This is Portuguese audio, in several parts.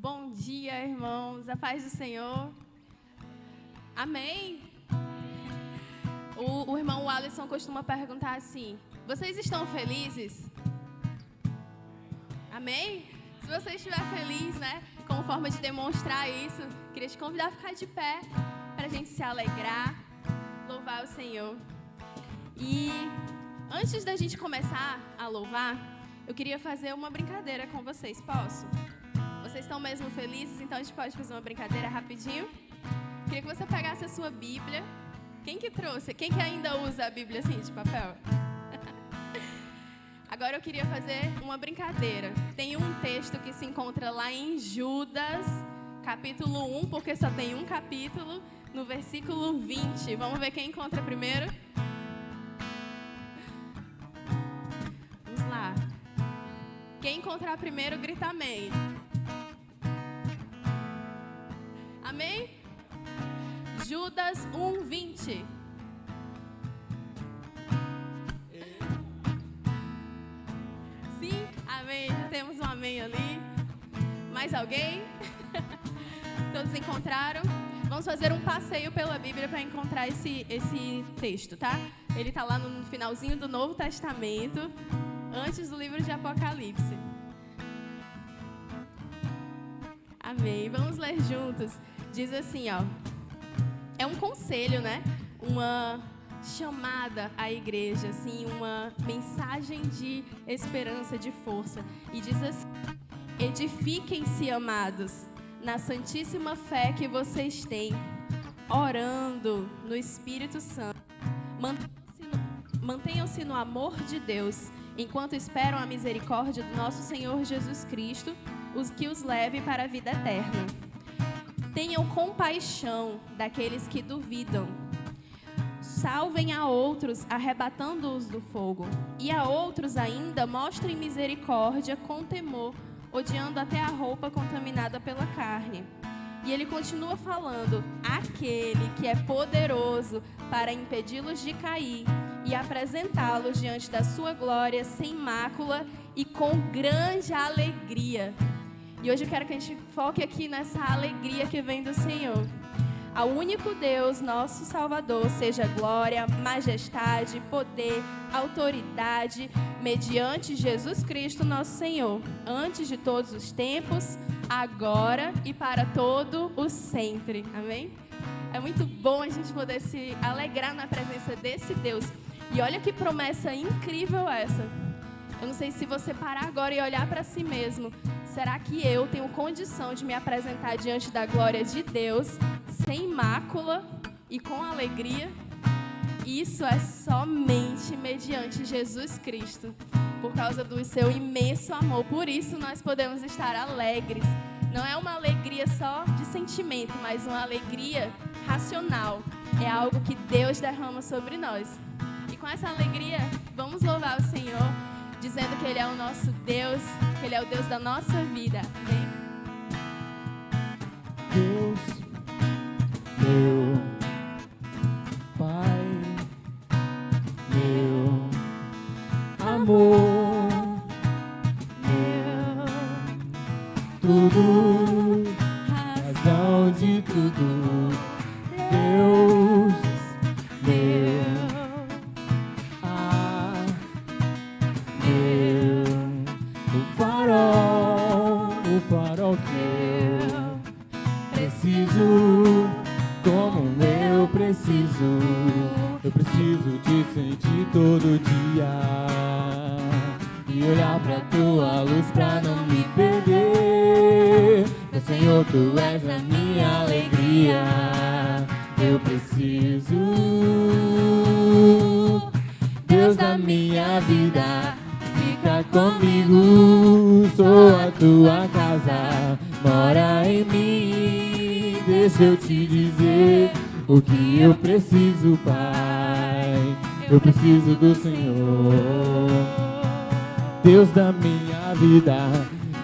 Bom dia, irmãos. A paz do Senhor. Amém. O irmão Alisson costuma perguntar assim: vocês estão felizes? Amém? Se você estiver feliz, né, como forma de demonstrar isso, queria te convidar a ficar de pé para a gente se alegrar, louvar o Senhor. E antes da gente começar a louvar, eu queria fazer uma brincadeira com vocês. Posso? Vocês estão mesmo felizes? Então a gente pode fazer uma brincadeira rapidinho? Queria que você pegasse a sua Bíblia. Quem que trouxe? Quem que ainda usa a Bíblia assim, de papel? Agora eu queria fazer uma brincadeira. Tem um texto que se encontra lá em Judas, capítulo 1, porque só tem um capítulo, no versículo 20. Vamos ver quem encontra primeiro? Vamos lá. Quem encontrar primeiro, grita amém. Amém? Judas 1, 20. Sim? Amém. Já temos um amém ali. Mais alguém? Todos encontraram? Vamos fazer um passeio pela Bíblia para encontrar esse texto, tá? Ele está lá no finalzinho do Novo Testamento, antes do livro de Apocalipse. Amém. Vamos ler juntos. Diz assim, ó. É um conselho, né? Uma chamada à igreja, assim, uma mensagem de esperança, de força. E diz assim: edifiquem-se, amados, na santíssima fé que vocês têm, orando no Espírito Santo. Mantenham-se no amor de Deus, enquanto esperam a misericórdia do nosso Senhor Jesus Cristo, os que os leve para a vida eterna. Tenham compaixão daqueles que duvidam. Salvem a outros, arrebatando-os do fogo. E a outros ainda mostrem misericórdia com temor, odiando até a roupa contaminada pela carne. E ele continua falando: aquele que é poderoso para impedi-los de cair e apresentá-los diante da sua glória sem mácula e com grande alegria. E hoje eu quero que a gente foque aqui nessa alegria que vem do Senhor. Ao único Deus, nosso Salvador, seja glória, majestade, poder, autoridade, mediante Jesus Cristo, nosso Senhor, antes de todos os tempos, agora e para todo o sempre. Amém? É muito bom a gente poder se alegrar na presença desse Deus. E olha que promessa incrível essa. Eu não sei se você parar agora e olhar para si mesmo. Será que eu tenho condição de me apresentar diante da glória de Deus sem mácula e com alegria? Isso é somente mediante Jesus Cristo, por causa do seu imenso amor. Por isso nós podemos estar alegres. Não é uma alegria só de sentimento, mas uma alegria racional. É algo que Deus derrama sobre nós. E com essa alegria, vamos louvar o Senhor, dizendo que Ele é o nosso Deus, que Ele é o Deus da nossa vida. Amém? Deus, meu Pai, meu amor, meu tudo, razão de tudo. Deus, meu o farol que eu preciso, como eu preciso te sentir todo dia e olhar pra tua luz pra não me perder. Meu Senhor, tu és a minha alegria, eu preciso, Deus da minha vida, fica comigo, sou a tua casa, mora em mim. Deixa eu te dizer o que eu preciso, Pai. Eu preciso do Senhor, Deus da minha vida,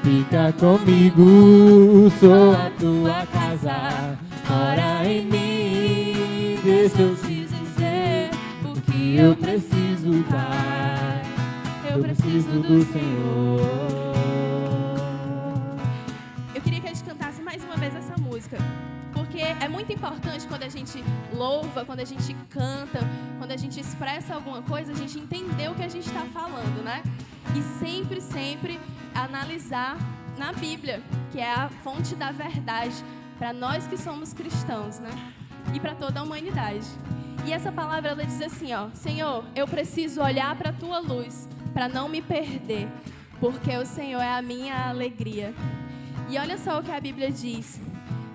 fica comigo, sou a tua casa, mora em mim. Deixa eu te dizer o que eu preciso, Pai. Eu preciso do Senhor. Eu queria que a gente cantasse muito importante quando a gente louva, quando a gente canta, quando a gente expressa alguma coisa, a gente entender o que a gente está falando, né? E sempre, sempre analisar na Bíblia, que é a fonte da verdade para nós que somos cristãos, né? E para toda a humanidade. E essa palavra, ela diz assim, ó: Senhor, eu preciso olhar para a Tua luz, para não me perder, porque o Senhor é a minha alegria. E olha só o que a Bíblia diz.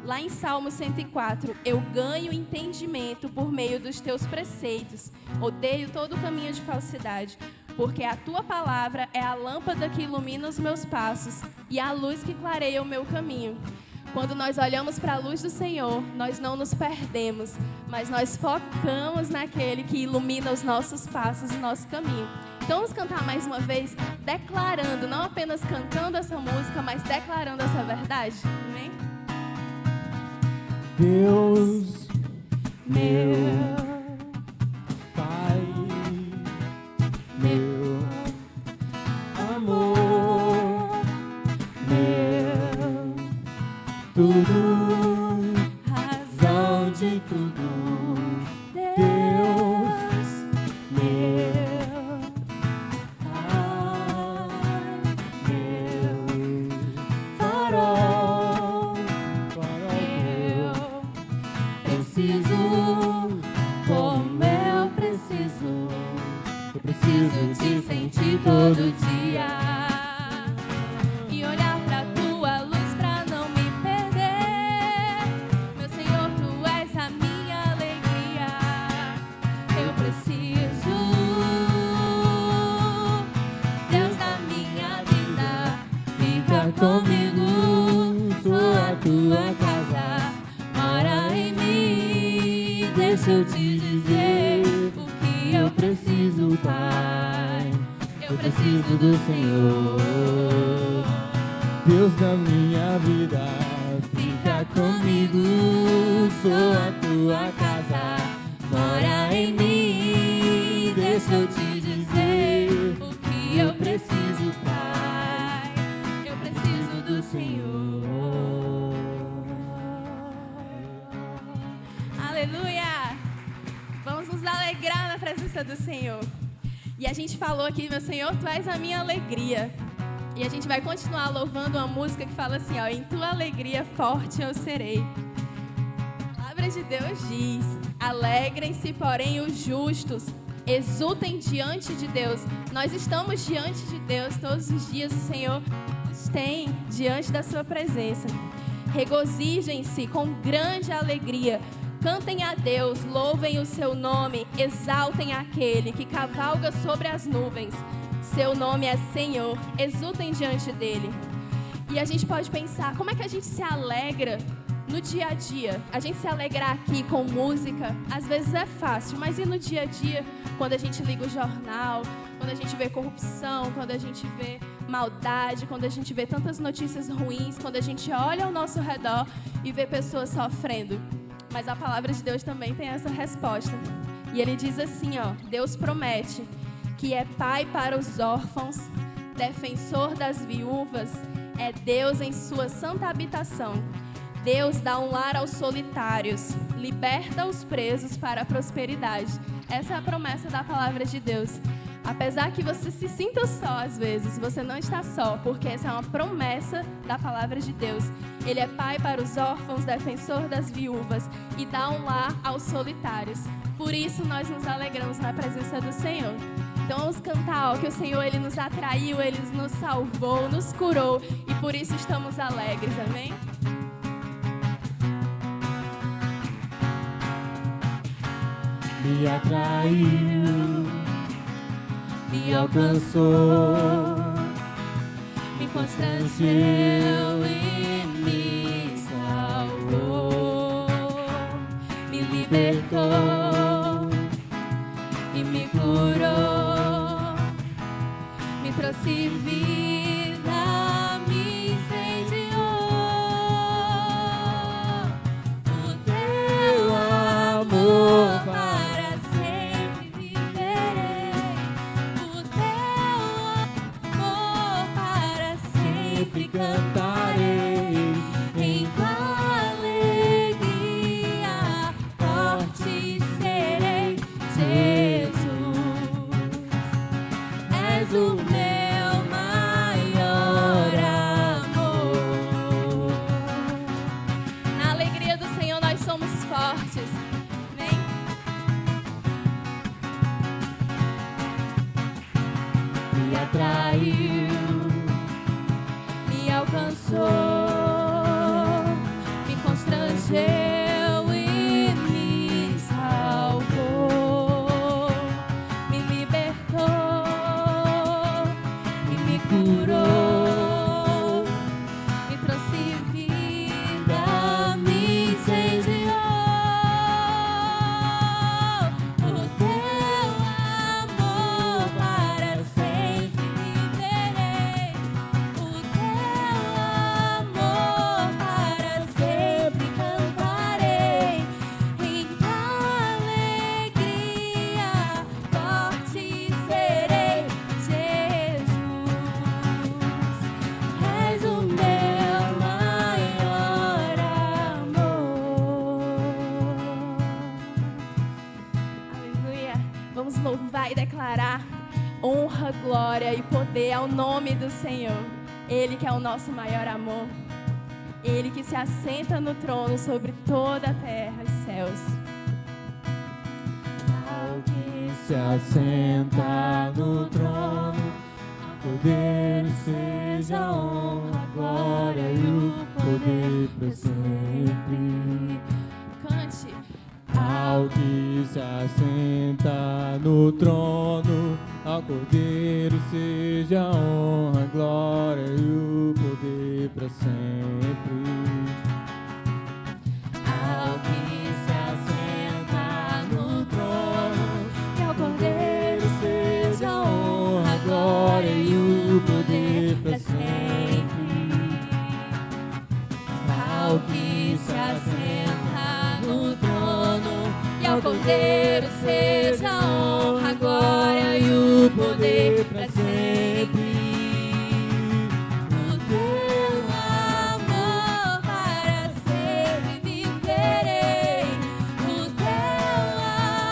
Lá em Salmo 104, eu ganho entendimento por meio dos teus preceitos. Odeio todo o caminho de falsidade, porque a tua palavra é a lâmpada que ilumina os meus passos e a luz que clareia o meu caminho. Quando nós olhamos para a luz do Senhor, nós não nos perdemos, mas nós focamos naquele que ilumina os nossos passos e nosso caminho. Então vamos cantar mais uma vez, declarando, não apenas cantando essa música, mas declarando essa verdade. Amém? Deus, meu Pai, meu amor, meu tudo, razão de tudo. Deus, meu Pai, meu farol, preciso, como eu preciso te sentir todo dia E olhar pra tua luz pra não me perder. Meu Senhor, tu és a minha alegria. Eu preciso, Deus da minha vida, fica comigo, sou a tua casa, mora em mim, deixa eu te dizer o que eu preciso, Pai, eu preciso do Senhor. Deus da minha vida, fica comigo, sou a tua casa, mora em mim, deixa eu te dizer o que eu preciso, Pai, eu preciso do Senhor. Aleluia! Vamos nos alegrar na presença do Senhor. E a gente falou aqui, meu Senhor, tu és a minha alegria. E a gente vai continuar louvando uma música que fala assim, ó: em tua alegria forte eu serei. A palavra de Deus diz: alegrem-se, porém, os justos, exultem diante de Deus. Nós estamos diante de Deus todos os dias, o Senhor nos tem diante da sua presença. Regozijem-se com grande alegria, cantem a Deus, louvem o seu nome, exaltem aquele que cavalga sobre as nuvens. Seu nome é Senhor, exultem diante dele. E a gente pode pensar, como é que a gente se alegra no dia a dia? A gente se alegrar aqui com música, às vezes é fácil, mas e no dia a dia, quando a gente liga o jornal, quando a gente vê corrupção, quando a gente vê maldade, quando a gente vê tantas notícias ruins, quando a gente olha ao nosso redor e vê pessoas sofrendo? Mas a palavra de Deus também tem essa resposta. E ele diz assim, ó: Deus promete que é pai para os órfãos, defensor das viúvas, é Deus em sua santa habitação. Deus dá um lar aos solitários, liberta os presos para a prosperidade. Essa é a promessa da palavra de Deus. Apesar que você se sinta só às vezes, você não está só, porque essa é uma promessa da palavra de Deus. Ele é pai para os órfãos, defensor das viúvas e dá um lar aos solitários. Por isso nós nos alegramos na presença do Senhor. Então vamos cantar, ó, que o Senhor, Ele nos atraiu, Ele nos salvou, nos curou e por isso estamos alegres, amém? Me atraiu, me alcançou, Me constrangeu e me salvou, me libertou e me curou, me trouxe vida, me incendiou. O teu amor para sempre viverei, o teu amor para sempre cantarei em tua alegria. atraiu, me alcançou, me constrangeu e me salvou, me libertou e me curou, me trouxe vida, me incendiou. O teu amor para sempre viverei. O teu amor para sempre cantarei. Em alegria forte serei. Jesus, és o meu maior amor. Aleluia. Vamos louvar e declarar honra, glória e poder ao nome do Senhor. Ele que é o nosso maior amor. Ele que se assenta no trono sobre toda a terra e céus. ao que se assenta no trono, poder seja a honra, a glória e o poder para sempre. Cante. Ao que se assenta no trono, ao Cordeiro seja a honra, a glória e o poder para sempre. Ao que se assenta no trono, que ao Cordeiro seja a honra, a glória e o poder para sempre. Ao que se assenta no trono, e ao Cordeiro seja a honra, a glória e o poder para sempre. O teu amor para sempre viverei. O teu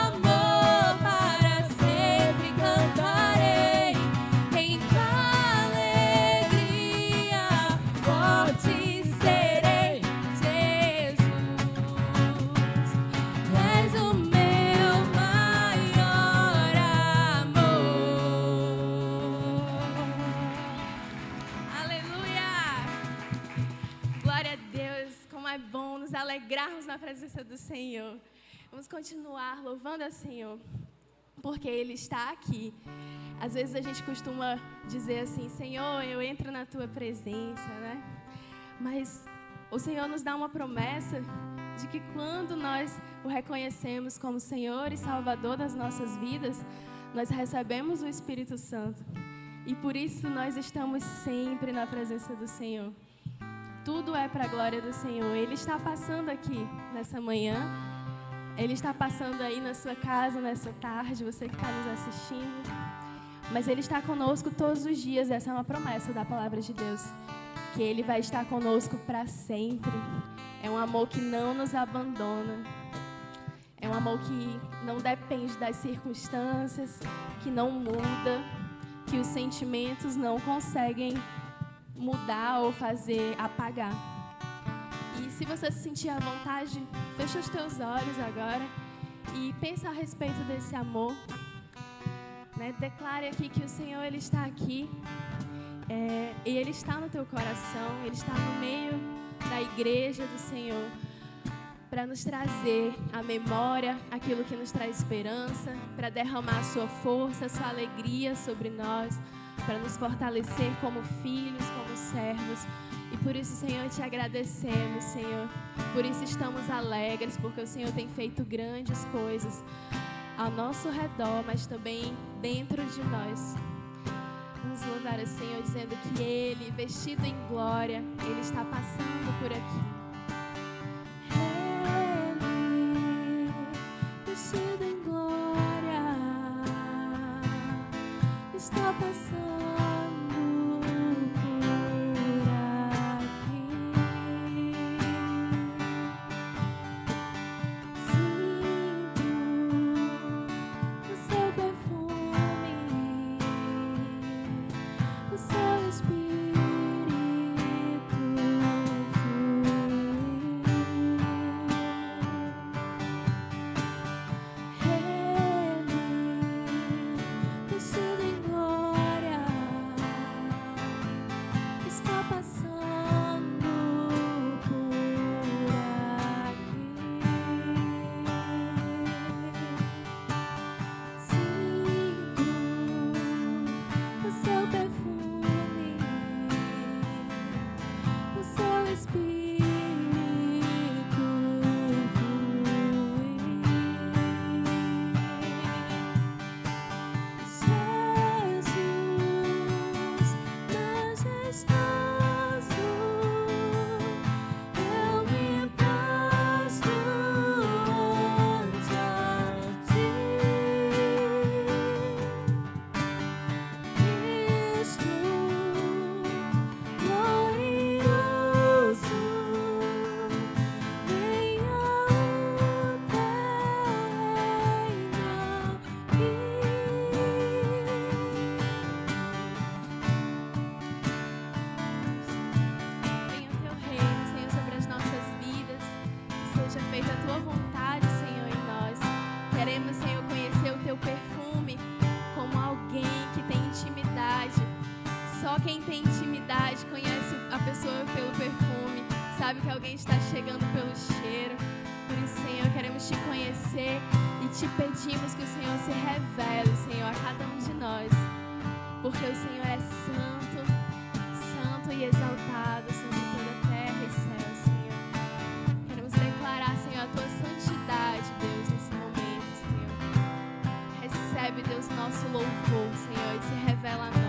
amor para sempre cantarei. Em alegria forte serei. Jesus, és o meu maior amor. Aleluia! Glória a Deus, como é bom nos alegrarmos na presença do Senhor. Vamos continuar louvando ao Senhor, porque Ele está aqui. Às vezes a gente costuma dizer assim: Senhor, eu entro na Tua presença, né? Mas o Senhor nos dá uma promessa de que quando nós o reconhecemos como Senhor e Salvador das nossas vidas, nós recebemos o Espírito Santo. E por isso nós estamos sempre na presença do Senhor. Tudo é para a glória do Senhor. Ele está passando aqui nessa manhã. Ele está passando aí na sua casa nessa tarde, você que está nos assistindo. Mas Ele está conosco todos os dias. Essa é uma promessa da palavra de Deus, que Ele vai estar conosco para sempre. É um amor que não nos abandona. É um amor que não depende das circunstâncias, que não muda, que os sentimentos não conseguem mudar ou fazer apagar. E se você se sentir à vontade, fecha os teus olhos agora e pensa a respeito desse amor. Né? Declare aqui que o Senhor, Ele está aqui. E Ele está no teu coração. Ele está no meio da igreja do Senhor, para nos trazer à memória aquilo que nos traz esperança, para derramar a sua força, a sua alegria sobre nós, para nos fortalecer como filhos, como servos. E por isso, Senhor, te agradecemos, Senhor. Por isso estamos alegres, porque o Senhor tem feito grandes coisas ao nosso redor, mas também dentro de nós. Vamos louvar o Senhor dizendo que Ele, vestido em glória, Ele está passando por aqui. Ele, vestido em glória, está passando por aqui. Sinto o seu perfume, o seu Espírito fluir. Ele, vestido em glória, pessoa pelo perfume, sabe que alguém está chegando pelo cheiro. Por isso, Senhor, queremos te conhecer e te pedimos que o Senhor se revele, Senhor, a cada um de nós. Porque o Senhor é santo, santo e exaltado sobre toda a terra e céu, Senhor. Queremos declarar, Senhor, a tua santidade, Deus, nesse momento, Senhor. Recebe, Deus, nosso louvor, Senhor, e se revela a nós.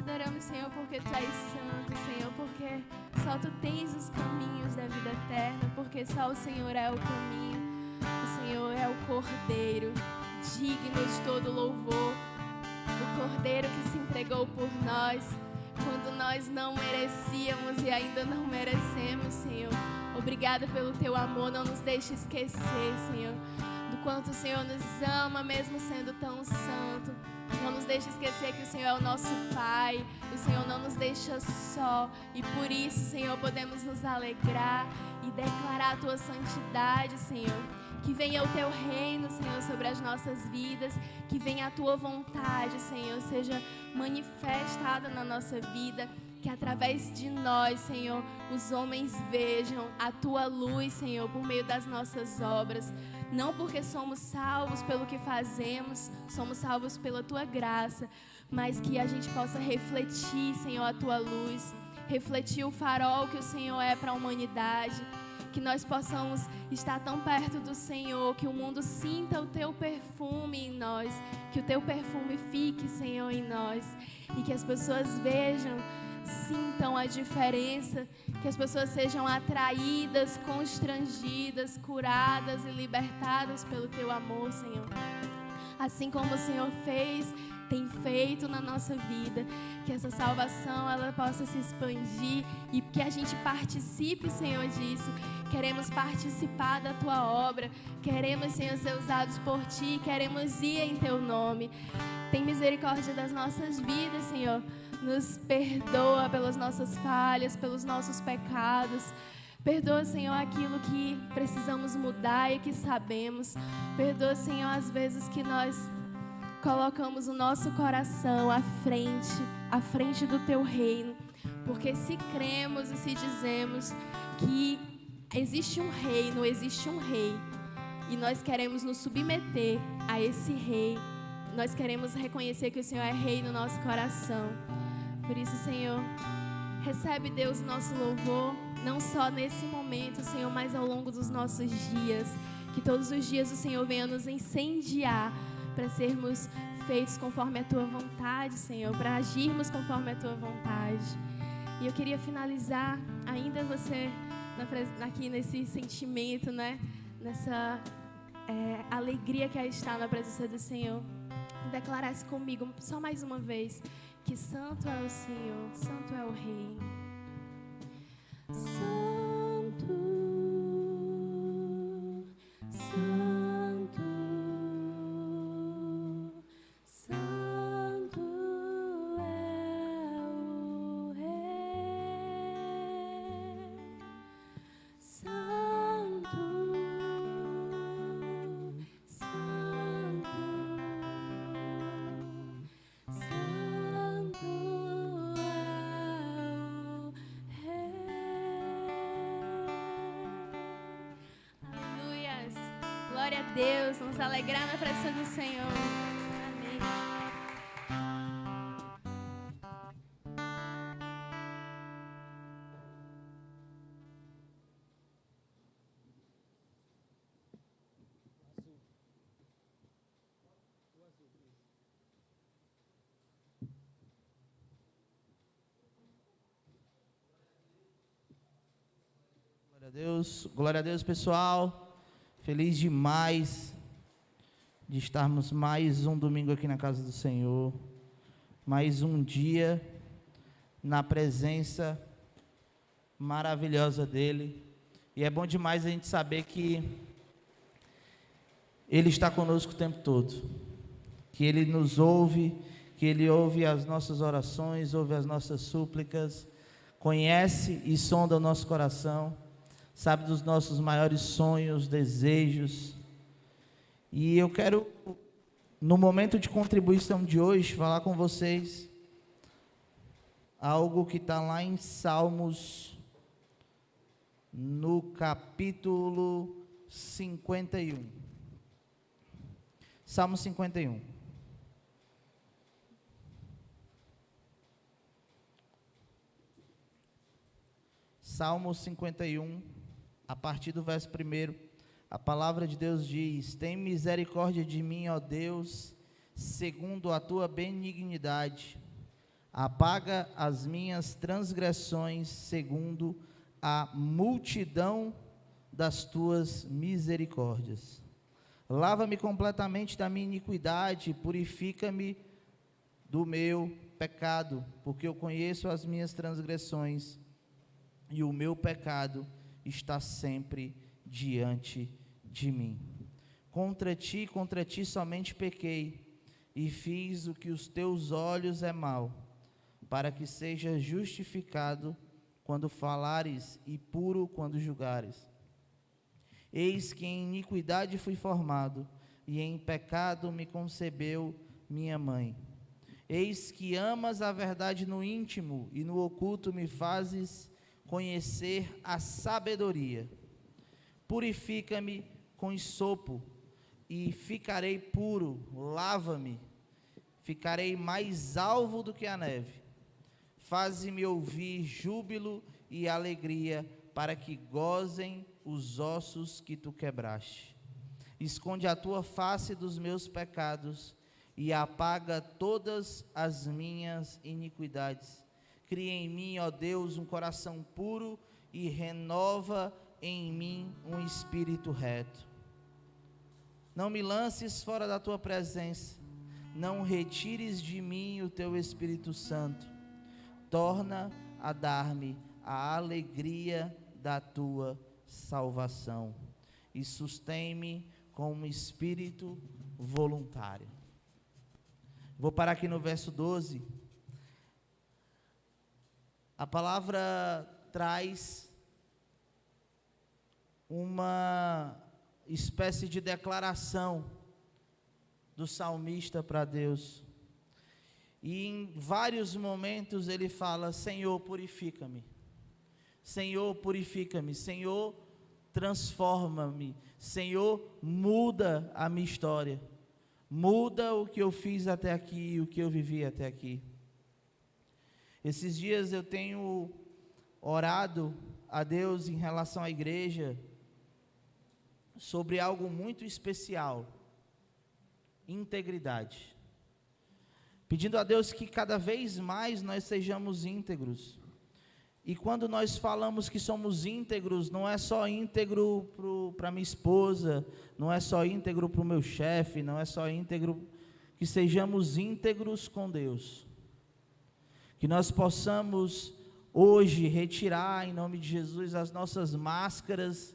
Adoramos, Senhor, porque Tu és santo, Senhor, porque só Tu tens os caminhos da vida eterna, porque só o Senhor é o caminho, o Senhor é o Cordeiro, digno de todo louvor, o Cordeiro que se entregou por nós, quando nós não merecíamos e ainda não merecemos, Senhor. Obrigada pelo Teu amor, não nos deixe esquecer, Senhor, do quanto o Senhor nos ama, mesmo sendo tão santo. Não nos deixa esquecer que o Senhor é o nosso Pai. O Senhor não nos deixa só. E por isso, Senhor, podemos nos alegrar e declarar a Tua santidade, Senhor. Que venha o Teu reino, Senhor, sobre as nossas vidas. Que venha a Tua vontade, Senhor, seja manifestada na nossa vida. Que através de nós, Senhor, os homens vejam a Tua luz, Senhor, por meio das nossas obras. Não porque somos salvos pelo que fazemos, somos salvos pela Tua graça, mas que a gente possa refletir, Senhor, a Tua luz, refletir o farol que o Senhor é para a humanidade, que nós possamos estar tão perto do Senhor, que o mundo sinta o Teu perfume em nós, que o Teu perfume fique, Senhor, em nós, e que as pessoas vejam, sintam a diferença, que as pessoas sejam atraídas, constrangidas, curadas e libertadas pelo Teu amor, Senhor. Assim como o Senhor tem feito na nossa vida, que essa salvação ela possa se expandir e que a gente participe, Senhor, disso. Queremos participar da Tua obra, queremos, Senhor, ser usados por Ti, queremos ir em Teu nome. Tem misericórdia das nossas vidas, Senhor. Nos perdoa pelas nossas falhas, pelos nossos pecados. Perdoa, Senhor, aquilo que precisamos mudar e que sabemos. Perdoa, Senhor, as vezes que nós colocamos o nosso coração à frente do Teu reino. Porque se cremos e se dizemos que existe um reino, existe um rei, e nós queremos nos submeter a esse rei, nós queremos reconhecer que o Senhor é rei no nosso coração. Por isso, Senhor, recebe, Deus, nosso louvor, não só nesse momento, Senhor, mas ao longo dos nossos dias. Que todos os dias o Senhor venha nos incendiar para sermos feitos conforme a Tua vontade, Senhor, para agirmos conforme a Tua vontade. E eu queria finalizar, ainda você aqui nesse sentimento, né? Nessa alegria que é estar na presença do Senhor. Declarasse comigo, só mais uma vez, que santo é o Senhor, santo é o Rei. Santo, santo, santo é o Rei. Santo, santo, santo é o Rei. Aleluias. Glória a Deus. Vamos alegrar na presença do Senhor. Amém. Glória a Deus, pessoal. Feliz demais de estarmos mais um domingo aqui na casa do Senhor, mais um dia na presença maravilhosa dEle. E é bom demais a gente saber que Ele está conosco o tempo todo, que Ele nos ouve, que Ele ouve as nossas orações, ouve as nossas súplicas, conhece e sonda o nosso coração, sabe dos nossos maiores sonhos, desejos. E eu quero, no momento de contribuição de hoje, falar com vocês algo que está lá em Salmos, no capítulo 51. Salmo 51. Salmo 51, a partir do verso 1, a palavra de Deus diz: tem misericórdia de mim, ó Deus, segundo a tua benignidade, apaga as minhas transgressões, segundo a multidão das tuas misericórdias. Lava-me completamente da minha iniquidade, purifica-me do meu pecado, porque eu conheço as minhas transgressões, e o meu pecado está sempre diante de mim. Contra ti somente pequei, e fiz o que os teus olhos é mal, para que seja justificado quando falares e puro quando julgares. Eis que em iniquidade fui formado, e em pecado me concebeu minha mãe. Eis que amas a verdade no íntimo, e no oculto me fazes conhecer a sabedoria. Purifica-me com esopo, e ficarei puro. Lava-me, ficarei mais alvo do que a neve. Faze-me ouvir júbilo e alegria, para que gozem os ossos que tu quebraste. Esconde a tua face dos meus pecados e apaga todas as minhas iniquidades. Cria em mim, ó Deus, um coração puro e renova em mim um espírito reto. Não me lances fora da tua presença, não retires de mim o teu Espírito Santo. Torna a dar-me a alegria da tua salvação e sustém-me com um espírito voluntário. Vou parar aqui no verso 12. A palavra traz uma espécie de declaração do salmista para Deus. E em vários momentos ele fala: Senhor, purifica-me. Senhor, purifica-me. Senhor, transforma-me. Senhor, muda a minha história. Muda o que eu fiz até aqui, o que eu vivi até aqui. Esses dias eu tenho orado a Deus em relação à igreja sobre algo muito especial: integridade. Pedindo a Deus que cada vez mais nós sejamos íntegros. E quando nós falamos que somos íntegros, não é só íntegro para minha esposa, não é só íntegro para o meu chefe, não é só íntegro, que sejamos íntegros com Deus. Que nós possamos hoje retirar, em nome de Jesus, as nossas máscaras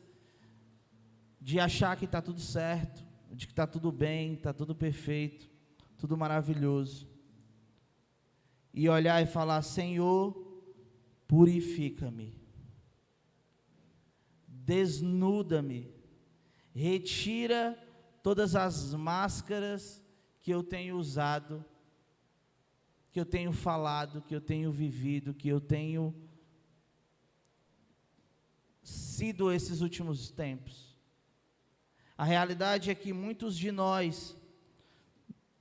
de achar que está tudo certo, de que está tudo bem, está tudo perfeito, tudo maravilhoso. E olhar e falar: Senhor, purifica-me, desnuda-me, retira todas as máscaras que eu tenho usado, que eu tenho falado, que eu tenho vivido, que eu tenho sido esses últimos tempos. A realidade é que muitos de nós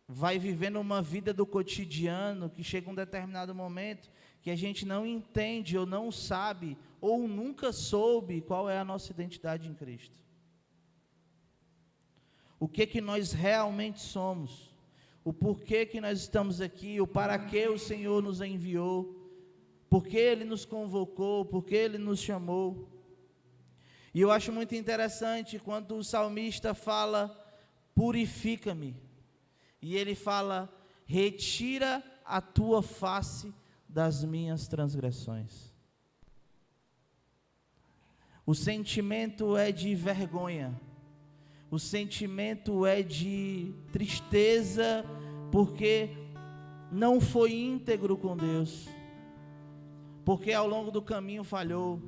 vai vivendo uma vida do cotidiano, que chega um determinado momento que a gente não entende ou não sabe ou nunca soube qual é a nossa identidade em Cristo. O que nós realmente somos, o porquê que nós estamos aqui, o para que o Senhor nos enviou, porque Ele nos convocou, porque Ele nos chamou. E eu acho muito interessante quando o salmista fala: purifica-me, e ele fala: retira a tua face das minhas transgressões. O sentimento é de vergonha, o sentimento é de tristeza, porque não foi íntegro com Deus, porque ao longo do caminho falhou,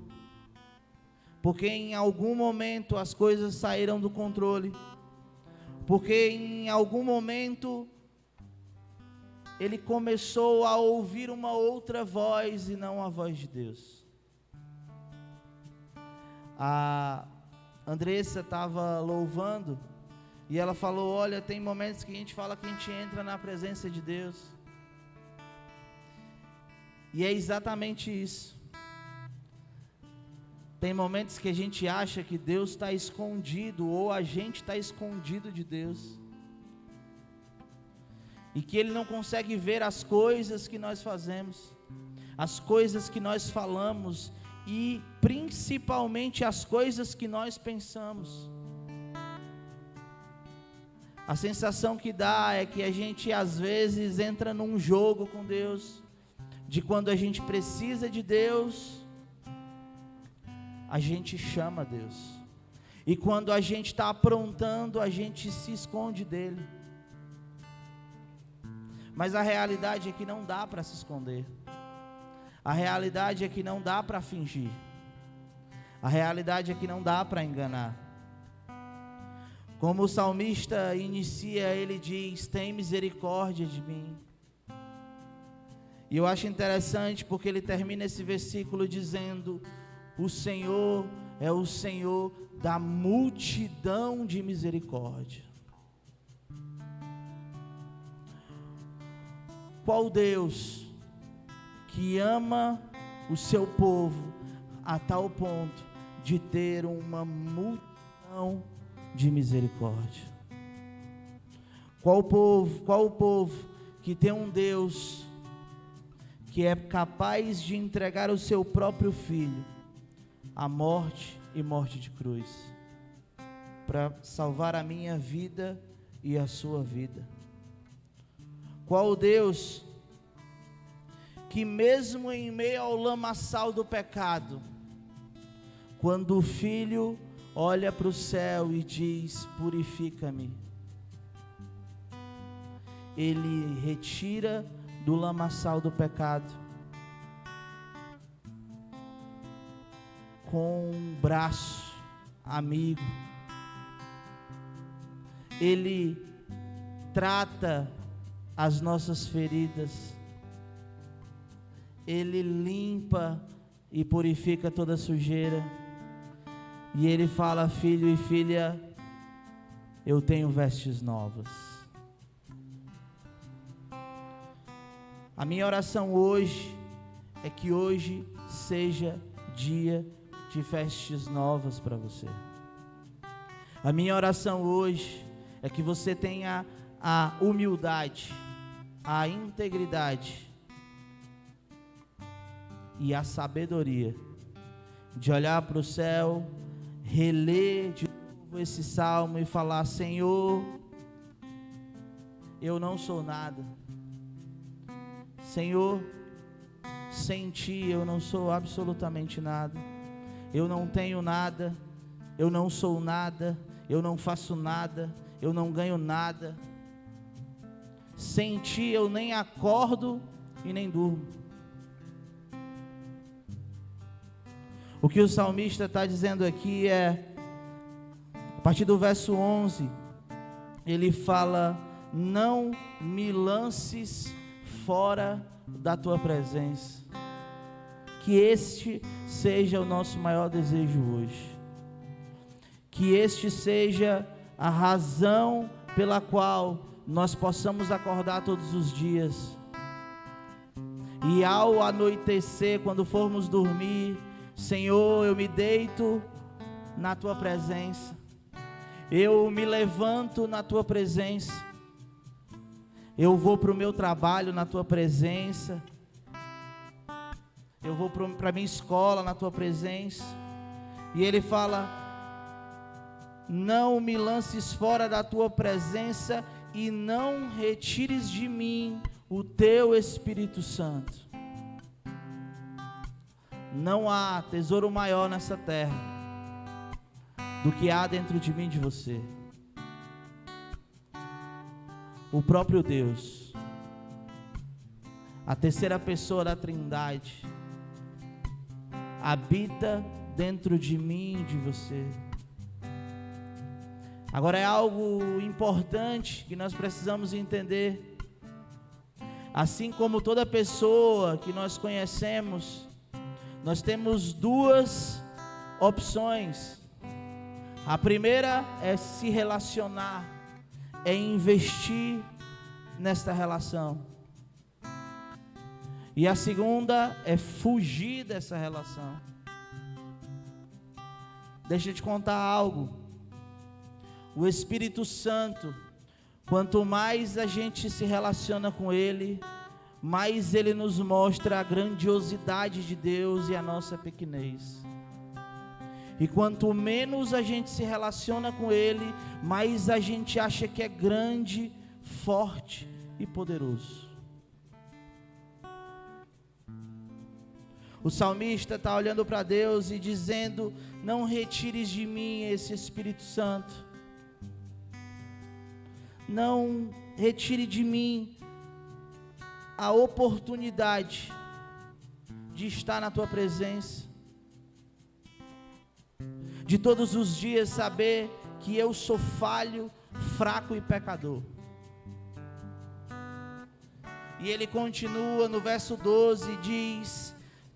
porque em algum momento as coisas saíram do controle, porque em algum momento ele começou a ouvir uma outra voz e não a voz de Deus. A Andressa estava louvando e ela falou: olha, tem momentos que a gente fala que a gente entra na presença de Deus, e é exatamente isso. Tem momentos que a gente acha que Deus está escondido, ou a gente está escondido de Deus, e que Ele não consegue ver as coisas que nós fazemos, as coisas que nós falamos, e principalmente as coisas que nós pensamos. A sensação que dá é que a gente às vezes entra num jogo com Deus, de quando a gente precisa de Deus, a gente chama Deus, e quando a gente está aprontando, a gente se esconde dEle. Mas a realidade é que não dá para se esconder. A realidade é que não dá para fingir. A realidade é que não dá para enganar. Como o salmista inicia, ele diz: tem misericórdia de mim. E eu acho interessante porque ele termina esse versículo dizendo: o Senhor é o Senhor da multidão de misericórdia. Qual Deus que ama o seu povo a tal ponto de ter uma multidão de misericórdia? Qual o povo que tem um Deus que é capaz de entregar o seu próprio filho à morte e morte de cruz, para salvar a minha vida e a sua vida? Qual o Deus que mesmo em meio ao lamaçal do pecado, quando o filho olha para o céu e diz: purifica-me, ele retira do lamaçal do pecado com um braço amigo, ele trata as nossas feridas, ele limpa e purifica toda sujeira, e ele fala: filho e filha, eu tenho vestes novas. A minha oração hoje é que hoje seja dia de vestes novas para você. A minha oração hoje é que você tenha a humildade, a integridade e a sabedoria de olhar para o céu, reler de novo esse salmo e falar: Senhor, eu não sou nada. Senhor, sem Ti eu não sou absolutamente nada. Eu não tenho nada, eu não sou nada, eu não faço nada, eu não ganho nada. Sem Ti eu nem acordo e nem durmo. O que o salmista está dizendo aqui é, a partir do verso 11, ele fala: não me lances fora da Tua presença. Que este seja o nosso maior desejo hoje. Que este seja a razão pela qual nós possamos acordar todos os dias. E ao anoitecer, quando formos dormir, Senhor, eu me deito na Tua presença. Eu me levanto na Tua presença. Eu vou para o meu trabalho na Tua presença. Eu vou para a minha escola na Tua presença. E ele fala: não me lances fora da Tua presença e não retires de mim o Teu Espírito Santo. Não há tesouro maior nessa terra do que há dentro de mim e de você. O próprio Deus, a terceira pessoa da Trindade, habita dentro de mim e de você. Agora é algo importante que nós precisamos entender. Assim como toda pessoa que nós conhecemos, nós temos duas opções. A primeira é se relacionar, é investir nesta relação. E a segunda é fugir dessa relação. Deixa eu te contar algo. O Espírito Santo, quanto mais a gente se relaciona com Ele, mais Ele nos mostra a grandiosidade de Deus e a nossa pequenez. E quanto menos a gente se relaciona com Ele, mais a gente acha que é grande, forte e poderoso. O salmista está olhando para Deus e dizendo: não retires de mim esse Espírito Santo. Não retire de mim a oportunidade de estar na tua presença, de todos os dias saber que eu sou falho, fraco e pecador. E ele continua no verso 12, diz: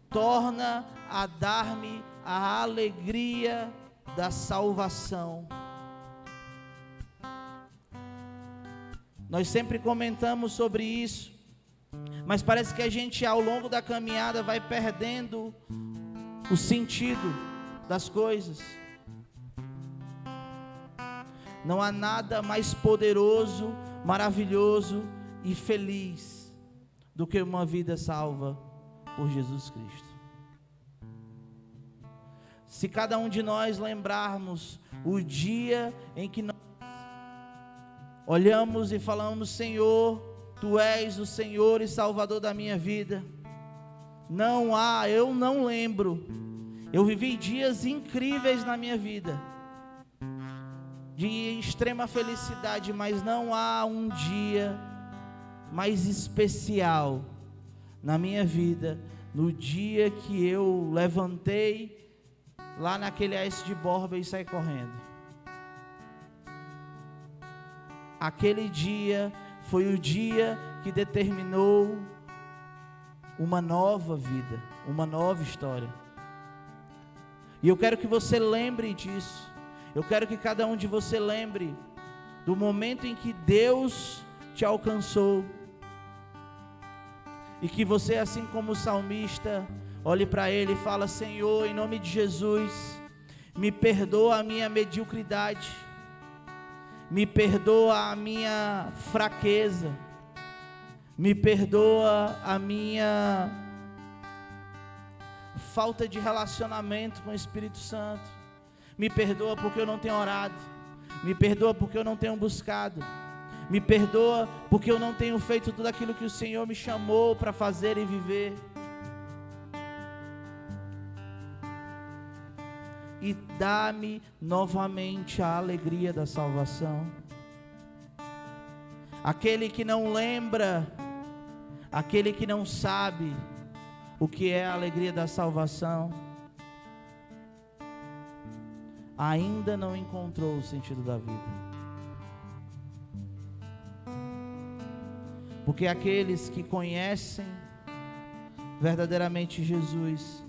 torna a dar-me a alegria da salvação. Nós sempre comentamos sobre isso, mas parece que a gente ao longo da caminhada vai perdendo o sentido das coisas. Não há nada mais poderoso, maravilhoso e feliz do que uma vida salva por Jesus Cristo. Se cada um de nós lembrarmos o dia em que nós olhamos e falamos: Senhor, Tu és o Senhor e Salvador da minha vida. Eu não lembro. Eu vivi dias incríveis na minha vida, de extrema felicidade, mas não há um dia mais especial na minha vida, no dia que eu levantei lá naquele AS de Borba e saí correndo. Aquele dia foi o dia que determinou uma nova vida, uma nova história. E eu quero que você lembre disso. Eu quero que cada um de você lembre do momento em que Deus te alcançou. E que você, assim como o salmista, olhe para Ele e fala: Senhor, em nome de Jesus, me perdoa a minha mediocridade, me perdoa a minha fraqueza, me perdoa a minha falta de relacionamento com o Espírito Santo, me perdoa porque eu não tenho orado, me perdoa porque eu não tenho buscado, me perdoa porque eu não tenho feito tudo aquilo que o Senhor me chamou para fazer e viver. E dá-me novamente a alegria da salvação. Aquele que não lembra, aquele que não sabe o que é a alegria da salvação, ainda não encontrou o sentido da vida. Porque aqueles que conhecem verdadeiramente Jesus,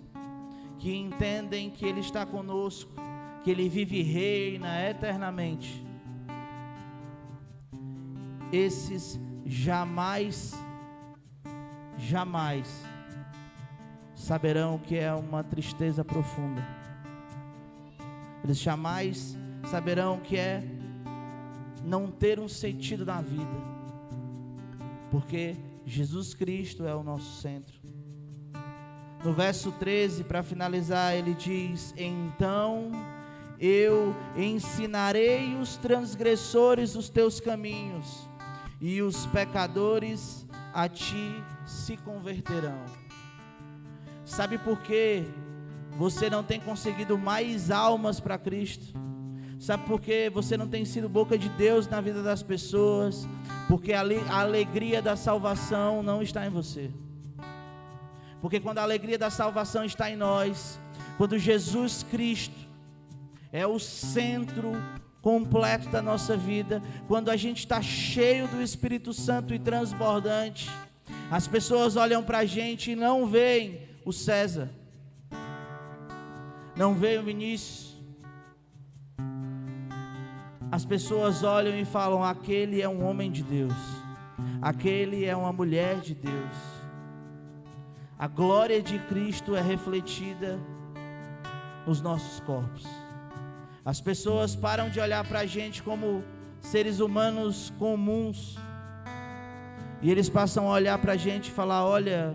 que entendem que Ele está conosco, que Ele vive e reina eternamente, esses jamais saberão o que é uma tristeza profunda. Eles jamais saberão o que é não ter um sentido na vida, porque Jesus Cristo é o nosso centro. No verso 13, para finalizar, ele diz: então eu ensinarei os transgressores os teus caminhos, e os pecadores a ti se converterão. Sabe por que você não tem conseguido mais almas para Cristo? Sabe por que você não tem sido boca de Deus na vida das pessoas? Porque a alegria da salvação não está em você. Porque quando a alegria da salvação está em nós, quando Jesus Cristo é o centro completo da nossa vida, quando a gente está cheio do Espírito Santo e transbordante, as pessoas olham para a gente e não veem o César, não veem o Vinícius. As pessoas olham e falam: aquele é um homem de Deus, aquele é uma mulher de Deus. A glória de Cristo é refletida nos nossos corpos. As pessoas param de olhar para a gente como seres humanos comuns, e eles passam a olhar para a gente e falar: olha,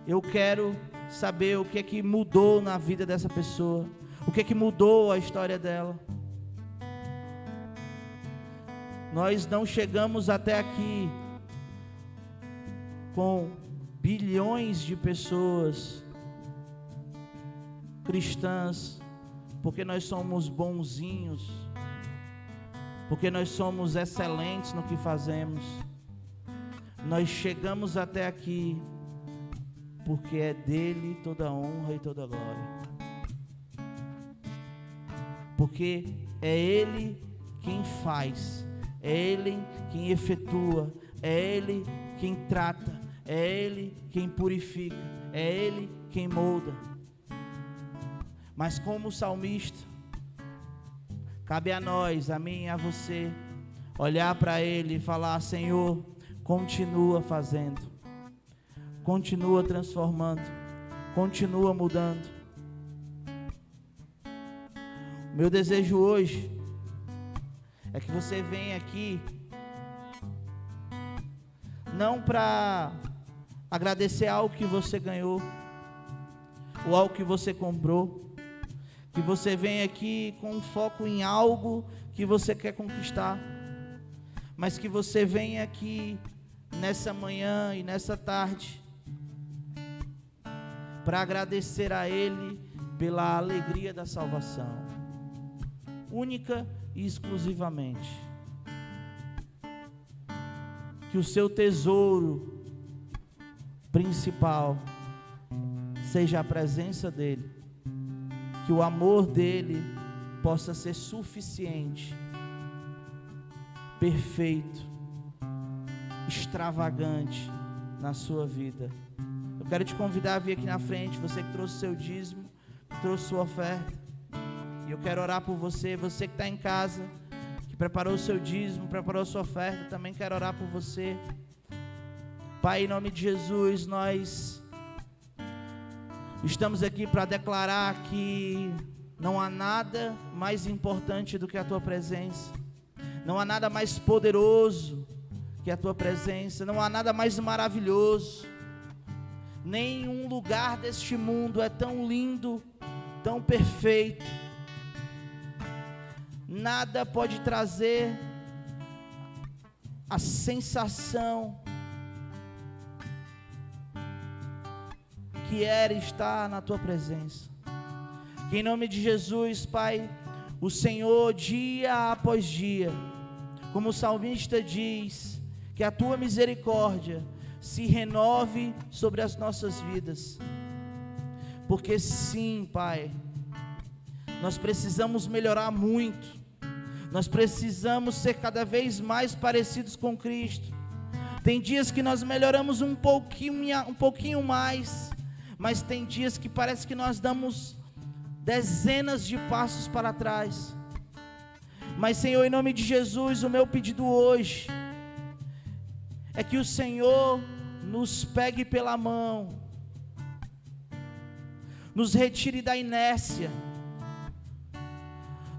eu quero saber o que é que mudou na vida dessa pessoa, o que é que mudou a história dela. Nós não chegamos até aqui com bilhões de pessoas cristãs porque nós somos bonzinhos, porque nós somos excelentes no que fazemos, Nós chegamos até aqui porque é dele toda a honra e toda a glória. Porque é ele quem faz, é ele quem efetua, é ele quem trata, é ele quem purifica, é ele quem molda. Mas como salmista, cabe a nós, a mim e a você, olhar para ele e falar: Senhor, continua fazendo, continua transformando, continua mudando. Meu desejo hoje é que você venha aqui não para agradecer algo que você ganhou ou algo que você comprou, que você venha aqui com foco em algo que você quer conquistar, mas que você venha aqui nessa manhã e nessa tarde para agradecer a Ele pela alegria da salvação, única e exclusivamente. Que o seu tesouro principal seja a presença dEle, que o amor dEle possa ser suficiente, perfeito, extravagante na sua vida. Eu quero te convidar a vir aqui na frente, você que trouxe seu dízimo, que trouxe sua oferta. E eu quero orar por você, você que está em casa, que preparou o seu dízimo, preparou a sua oferta, também quero orar por você. Pai, em nome de Jesus, nós estamos aqui para declarar que não há nada mais importante do que a Tua presença, não há nada mais poderoso que a Tua presença, não há nada mais maravilhoso. Nenhum lugar deste mundo é tão lindo, tão perfeito. Nada pode trazer a sensação que era estar na Tua presença. Que em nome de Jesus, Pai, o Senhor dia após dia, como o salmista diz, que a Tua misericórdia se renove sobre as nossas vidas. Porque sim, Pai, nós precisamos melhorar muito. Nós precisamos ser cada vez mais parecidos com Cristo. Tem dias que nós melhoramos um pouquinho mais, mas tem dias que parece que nós damos dezenas de passos para trás. Mas, Senhor, em nome de Jesus, o meu pedido hoje é que o Senhor nos pegue pela mão, nos retire da inércia,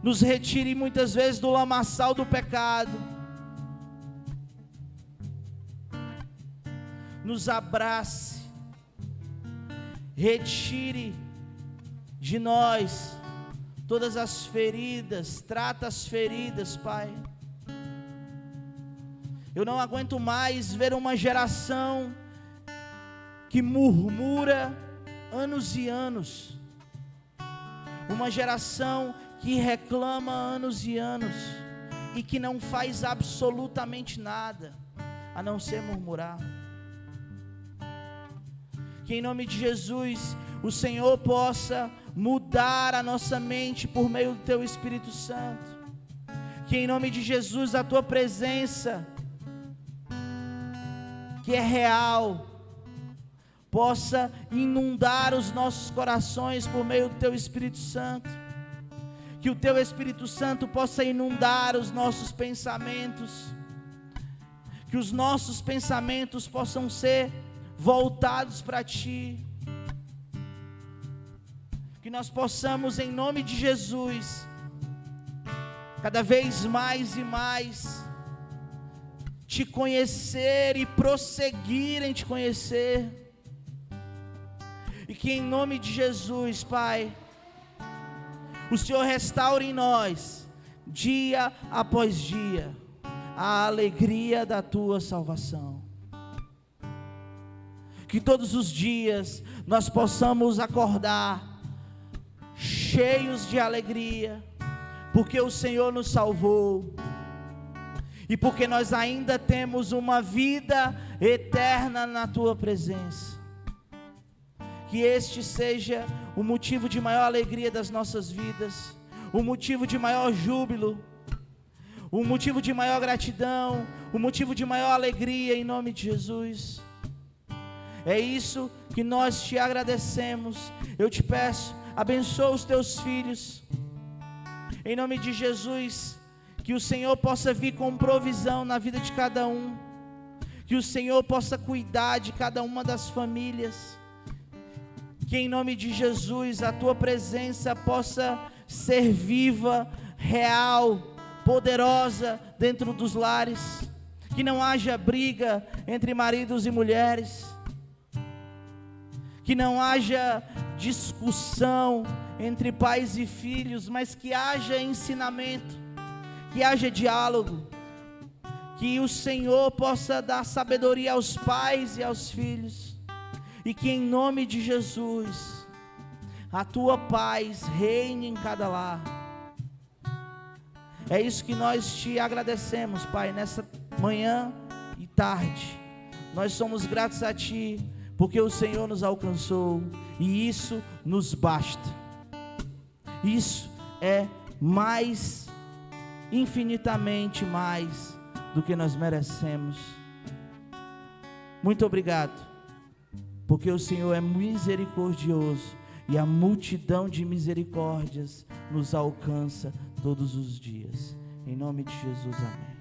nos retire muitas vezes do lamaçal do pecado, nos abrace, retire de nós todas as feridas, trata as feridas, Pai. Eu não aguento mais ver uma geração que murmura anos e anos, uma geração que reclama anos e anos e que não faz absolutamente nada a não ser murmurar. Que em nome de Jesus o Senhor possa mudar a nossa mente por meio do Teu Espírito Santo. Que em nome de Jesus a Tua presença, que é real, possa inundar os nossos corações por meio do Teu Espírito Santo. Que o Teu Espírito Santo possa inundar os nossos pensamentos, que os nossos pensamentos possam ser voltados para Ti, que nós possamos, em nome de Jesus, cada vez mais e mais Te conhecer e prosseguir em Te conhecer, e que em nome de Jesus, Pai, o Senhor restaure em nós, dia após dia, a alegria da Tua salvação. Que todos os dias nós possamos acordar cheios de alegria, porque o Senhor nos salvou. e porque nós ainda temos uma vida eterna na tua presença. Que este seja o motivo de maior alegria das nossas vidas, o motivo de maior júbilo, o motivo de maior gratidão, o motivo de maior alegria, em nome de Jesus. É isso que nós te agradecemos. Eu te peço, abençoa os teus filhos, em nome de Jesus. Que o Senhor possa vir com provisão na vida de cada um, que o Senhor possa cuidar de cada uma das famílias, que em nome de Jesus a tua presença possa ser viva, real, poderosa dentro dos lares, que não haja briga entre maridos e mulheres, que não haja discussão entre pais e filhos, mas que haja ensinamento, que haja diálogo, que o Senhor possa dar sabedoria aos pais e aos filhos, e que em nome de Jesus a tua paz reine em cada lar. É isso que nós te agradecemos, Pai, nessa manhã e tarde. Nós somos gratos a Ti, porque o Senhor nos alcançou, e isso nos basta. Isso é infinitamente mais do que nós merecemos. Muito obrigado, porque o Senhor é misericordioso, e a multidão de misericórdias nos alcança todos os dias. Em nome de Jesus, amém.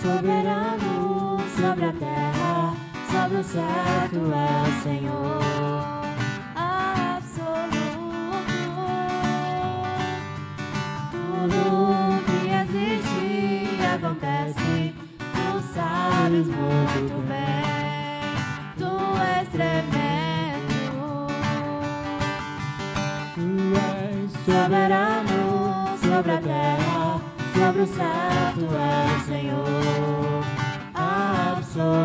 Soberano sobre a terra, sobre o céu, tu és o Senhor absoluto. Tudo que existe acontece, tu sabes muito bem, tu és tremendo. Tu és soberano sobre a terra, sobre o céu, tu és o Senhor absoluto.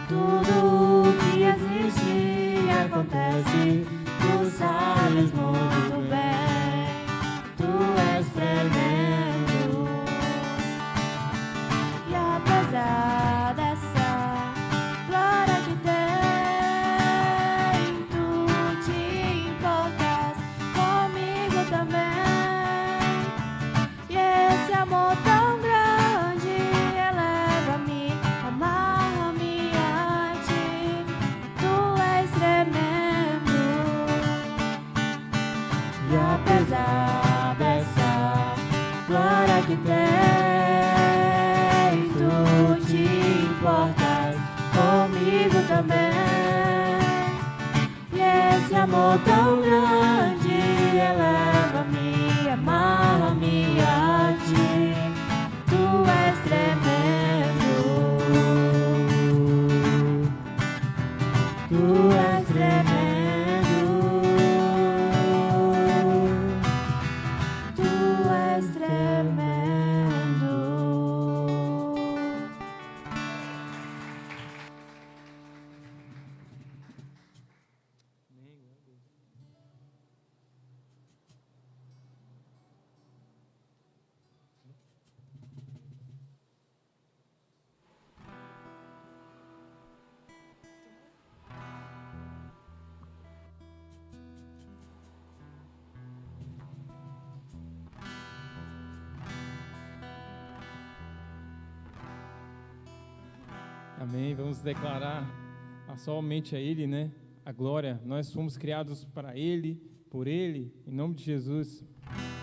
Tudo que existe acontece, tu sabes muito bem, tu és tremendo. E apesar dessa glória que tem, tu te importas comigo também. E esse amor tão grande eleva-me, amarra-me a ti, tu és tremendo. E apesar dessa glória que tem, tu te importas comigo também. E esse amor tão grande eleva-me, amarra-me a ti, tu és tremendo, tu és tremendo, tu és tremendo. Amém. Vamos declarar somente a Ele, né? A glória. Nós fomos criados para Ele, por Ele, em nome de Jesus.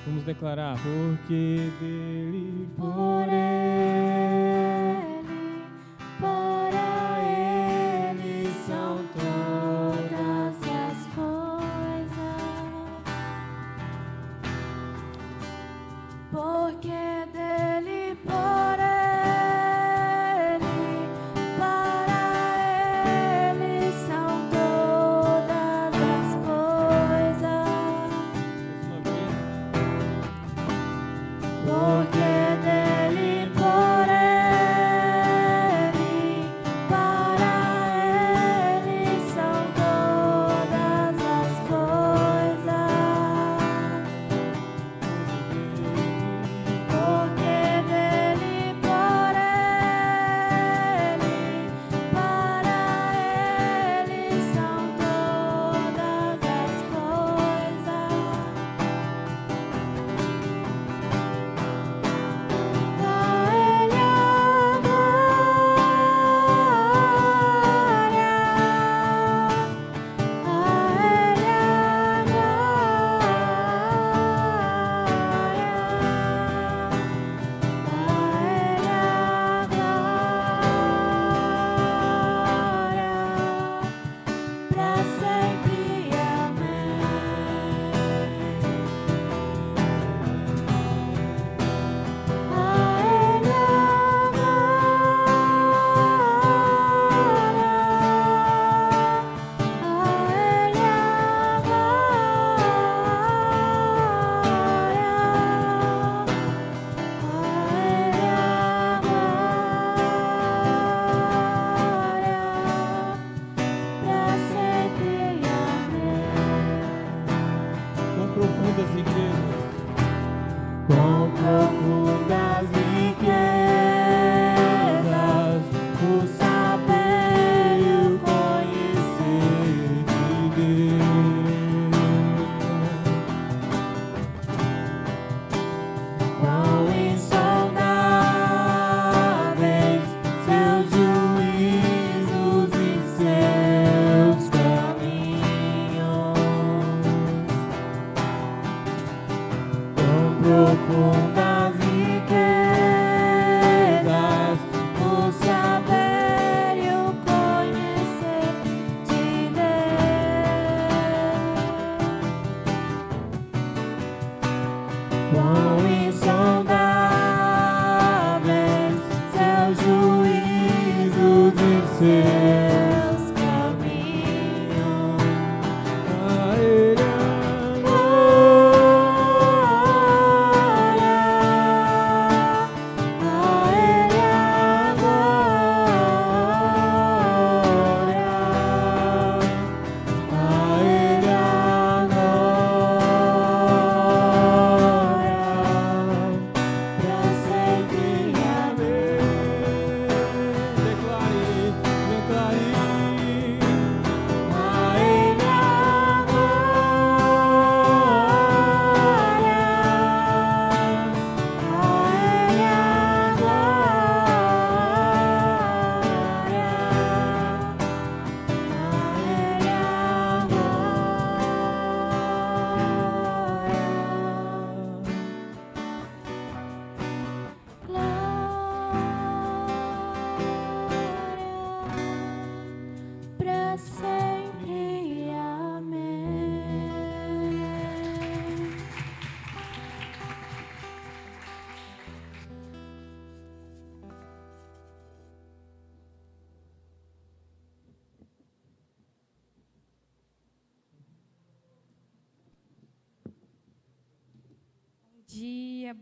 Vamos declarar. Porque dele, Por Ele, para Ele são todas as coisas.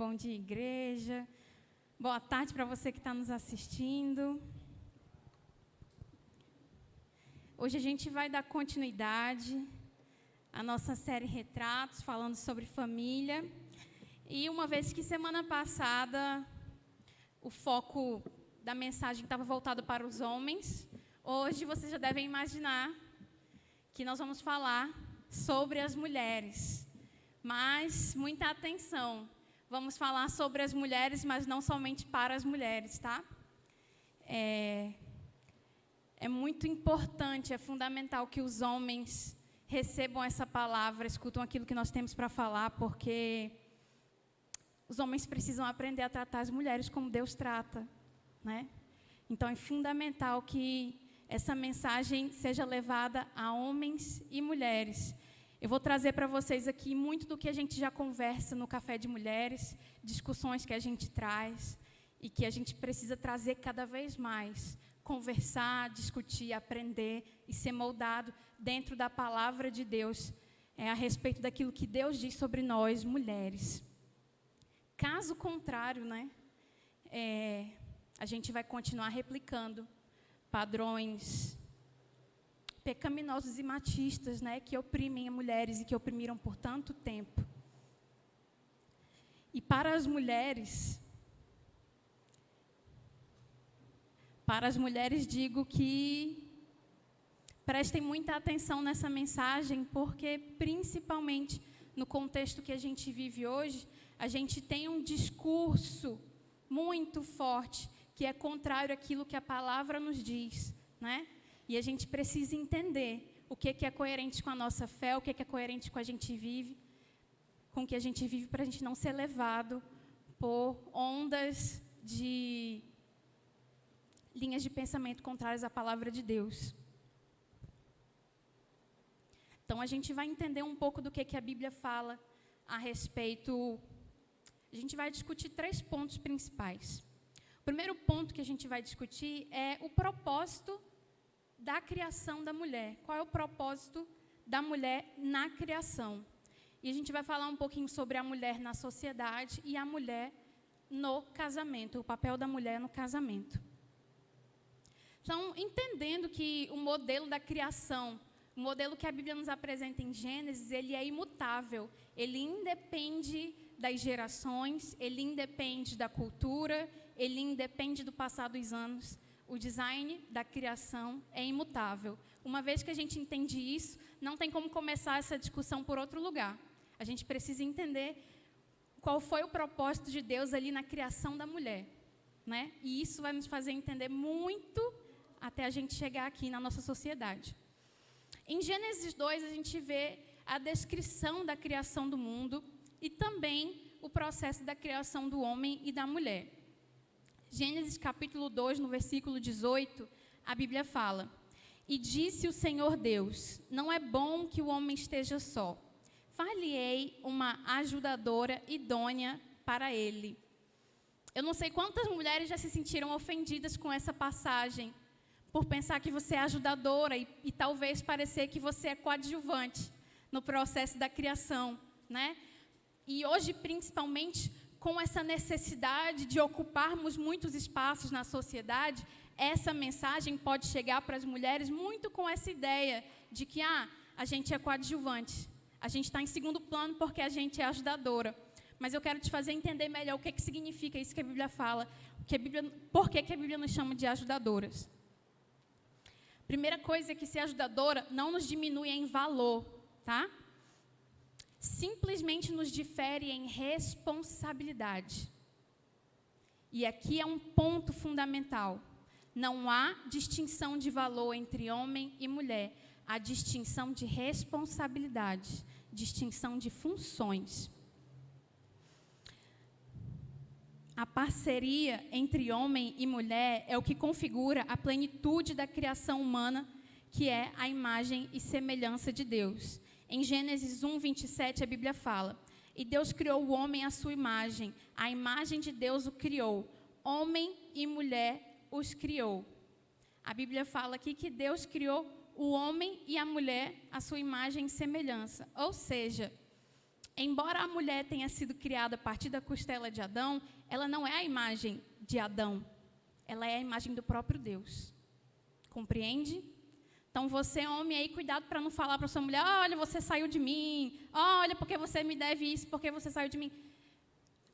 Bom dia, igreja. Boa tarde para você que está nos assistindo. Hoje a gente vai dar continuidade à nossa série Retratos, falando sobre família. E uma vez que semana passada o foco da mensagem estava voltado para os homens, hoje vocês já devem imaginar que nós vamos falar sobre as mulheres. Mas muita atenção. Vamos falar sobre as mulheres, mas não somente para as mulheres, tá? É muito importante, é fundamental que os homens recebam essa palavra, escutam aquilo que nós temos para falar, porque os homens precisam aprender a tratar as mulheres como Deus trata, né? Então, é fundamental que essa mensagem seja levada a homens e mulheres. Eu vou trazer para vocês aqui muito do que a gente já conversa no Café de Mulheres, discussões que a gente traz e que a gente precisa trazer cada vez mais, conversar, discutir, aprender e ser moldado dentro da palavra de Deus, a respeito daquilo que Deus diz sobre nós, mulheres. Caso contrário, a gente vai continuar replicando padrões pecaminosos e machistas, que oprimem as mulheres e que oprimiram por tanto tempo. E para as mulheres digo que prestem muita atenção nessa mensagem, porque principalmente no contexto que a gente vive hoje, a gente tem um discurso muito forte que é contrário àquilo que a palavra nos diz, E a gente precisa entender o que é coerente com a nossa fé, o que é coerente com o que a gente vive, para a gente não ser levado por ondas de linhas de pensamento contrárias à palavra de Deus. Então, a gente vai entender um pouco do que a Bíblia fala a respeito. A gente vai discutir 3 pontos principais. O primeiro ponto que a gente vai discutir é o propósito da criação da mulher. Qual é o propósito da mulher na criação? E a gente vai falar um pouquinho sobre a mulher na sociedade e a mulher no casamento, o papel da mulher no casamento. Então, entendendo que o modelo da criação, o modelo que a Bíblia nos apresenta em Gênesis, ele é imutável, ele independe das gerações, ele independe da cultura, ele independe do passar dos anos. O design da criação é imutável. Uma vez que a gente entende isso, não tem como começar essa discussão por outro lugar. A gente precisa entender qual foi o propósito de Deus ali na criação da mulher, E isso vai nos fazer entender muito até a gente chegar aqui na nossa sociedade. Em Gênesis 2, a gente vê a descrição da criação do mundo e também o processo da criação do homem e da mulher. Gênesis capítulo 2, no versículo 18, a Bíblia fala: E disse o Senhor Deus, não é bom que o homem esteja só. Far-lhe-ei uma ajudadora idônea para ele. Eu não sei quantas mulheres já se sentiram ofendidas com essa passagem, por pensar que você é ajudadora e talvez parecer que você é coadjuvante no processo da criação, E hoje, principalmente, com essa necessidade de ocuparmos muitos espaços na sociedade, essa mensagem pode chegar para as mulheres muito com essa ideia de que a gente é coadjuvante, a gente está em segundo plano porque a gente é ajudadora. Mas eu quero te fazer entender melhor o que significa isso que a Bíblia fala, por que a Bíblia nos chama de ajudadoras. Primeira coisa é que ser ajudadora não nos diminui em valor, Simplesmente nos difere em responsabilidade. E aqui é um ponto fundamental. Não há distinção de valor entre homem e mulher. Há distinção de responsabilidade, distinção de funções. A parceria entre homem e mulher é o que configura a plenitude da criação humana, que é a imagem e semelhança de Deus. Em Gênesis 1, 27, a Bíblia fala: E Deus criou o homem à sua imagem, a imagem de Deus o criou, homem e mulher os criou. A Bíblia fala aqui que Deus criou o homem e a mulher à sua imagem e semelhança. Ou seja, embora a mulher tenha sido criada a partir da costela de Adão, ela não é a imagem de Adão, ela é a imagem do próprio Deus. Compreende? Então, você, homem, aí, cuidado para não falar para sua mulher: olha, você saiu de mim, olha, porque você me deve isso, porque você saiu de mim.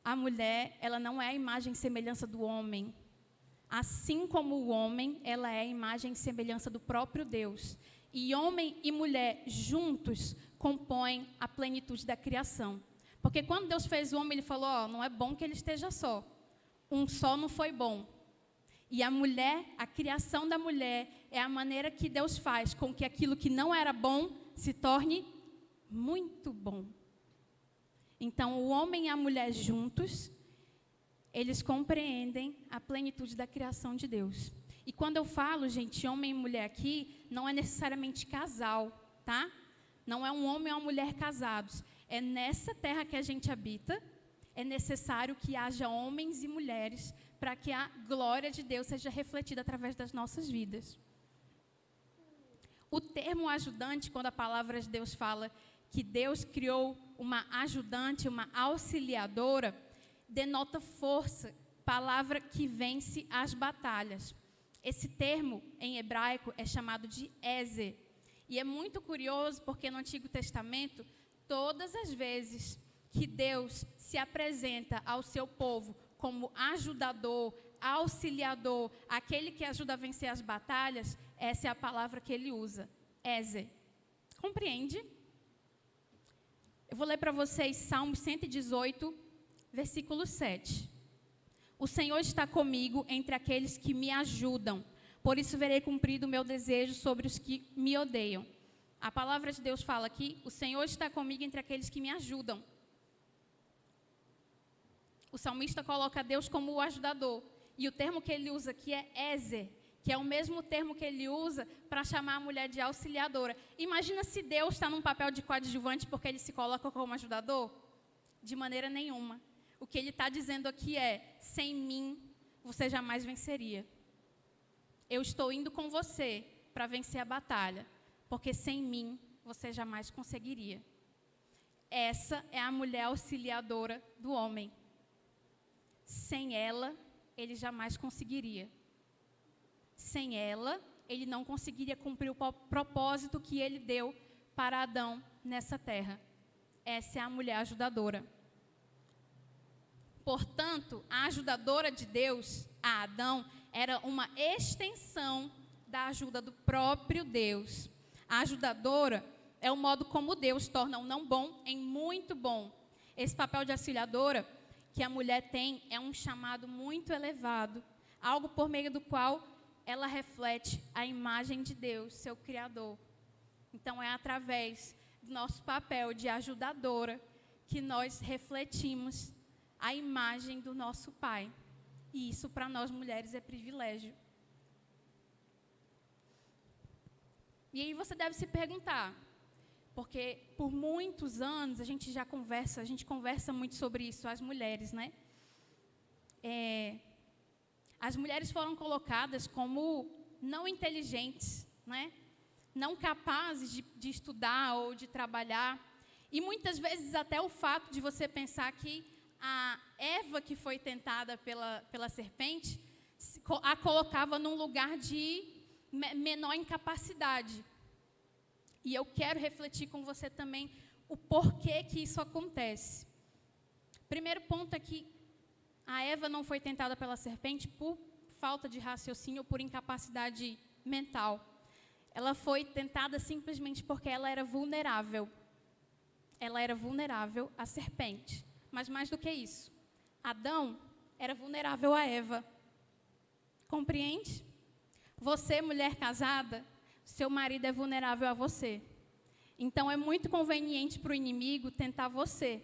A mulher, ela não é a imagem e semelhança do homem. Assim como o homem, ela é a imagem e semelhança do próprio Deus. E homem e mulher juntos compõem a plenitude da criação. Porque quando Deus fez o homem, Ele falou: não é bom que ele esteja só. Um só não foi bom. E a mulher, a criação da mulher, é a maneira que Deus faz com que aquilo que não era bom se torne muito bom. Então, o homem e a mulher juntos, eles compreendem a plenitude da criação de Deus. E quando eu falo, gente, homem e mulher aqui, não é necessariamente casal, não é um homem ou uma mulher casados. É nessa terra que a gente habita, é necessário que haja homens e mulheres para que a glória de Deus seja refletida através das nossas vidas. O termo ajudante, quando a palavra de Deus fala que Deus criou uma ajudante, uma auxiliadora, denota força, palavra que vence as batalhas. Esse termo, em hebraico, é chamado de Ezer. E é muito curioso porque no Antigo Testamento, todas as vezes que Deus se apresenta ao seu povo como ajudador, auxiliador, aquele que ajuda a vencer as batalhas, essa é a palavra que ele usa, Ezer. Compreende? Eu vou ler para vocês Salmo 118, versículo 7. O Senhor está comigo entre aqueles que me ajudam, por isso verei cumprido o meu desejo sobre os que me odeiam. A palavra de Deus fala aqui, o Senhor está comigo entre aqueles que me ajudam. O salmista coloca Deus como o ajudador. E o termo que ele usa aqui é Ezer, que é o mesmo termo que ele usa para chamar a mulher de auxiliadora. Imagina se Deus está num papel de coadjuvante porque ele se coloca como ajudador? De maneira nenhuma. O que ele está dizendo aqui é, sem mim, você jamais venceria. Eu estou indo com você para vencer a batalha, porque sem mim, você jamais conseguiria. Essa é a mulher auxiliadora do homem. Sem ela, ele jamais conseguiria. Sem ela, ele não conseguiria cumprir o propósito que ele deu para Adão nessa terra. Essa é a mulher ajudadora. Portanto, a ajudadora de Deus, a Adão, era uma extensão da ajuda do próprio Deus. A ajudadora é o modo como Deus torna um não bom em muito bom. Esse papel de auxiliadora que a mulher tem é um chamado muito elevado, algo por meio do qual ela reflete a imagem de Deus, seu Criador. Então, é através do nosso papel de ajudadora que nós refletimos a imagem do nosso Pai. E isso, para nós mulheres, é privilégio. E aí você deve se perguntar, porque por muitos anos a gente conversa muito sobre isso, as mulheres, né? As mulheres foram colocadas como não inteligentes, né? Não capazes de estudar ou de trabalhar. E muitas vezes até o fato de você pensar que a Eva, que foi tentada pela serpente, a colocava num lugar de menor incapacidade. E eu quero refletir com você também o porquê que isso acontece. Primeiro ponto é que a Eva não foi tentada pela serpente por falta de raciocínio ou por incapacidade mental. Ela foi tentada simplesmente porque ela era vulnerável. Ela era vulnerável à serpente. Mas mais do que isso, Adão era vulnerável a Eva. Compreende? Você, mulher casada, seu marido é vulnerável a você. Então, é muito conveniente para o inimigo tentar você,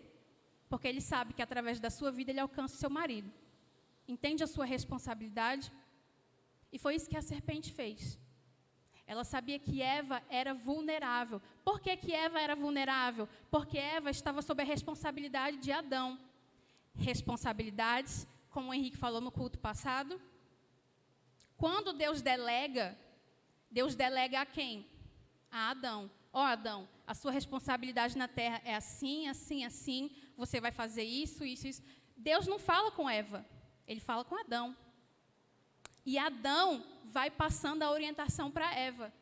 porque ele sabe que através da sua vida ele alcança o seu marido. Entende a sua responsabilidade? E foi isso que a serpente fez. Ela sabia que Eva era vulnerável. Por que Eva era vulnerável? Porque Eva estava sob a responsabilidade de Adão. Responsabilidades, como o Henrique falou no culto passado. Quando Deus delega a quem? A Adão. Adão, a sua responsabilidade na terra é assim, assim, assim. Você vai fazer isso, isso, isso. Deus não fala com Eva. Ele fala com Adão. E Adão vai passando a orientação para Eva.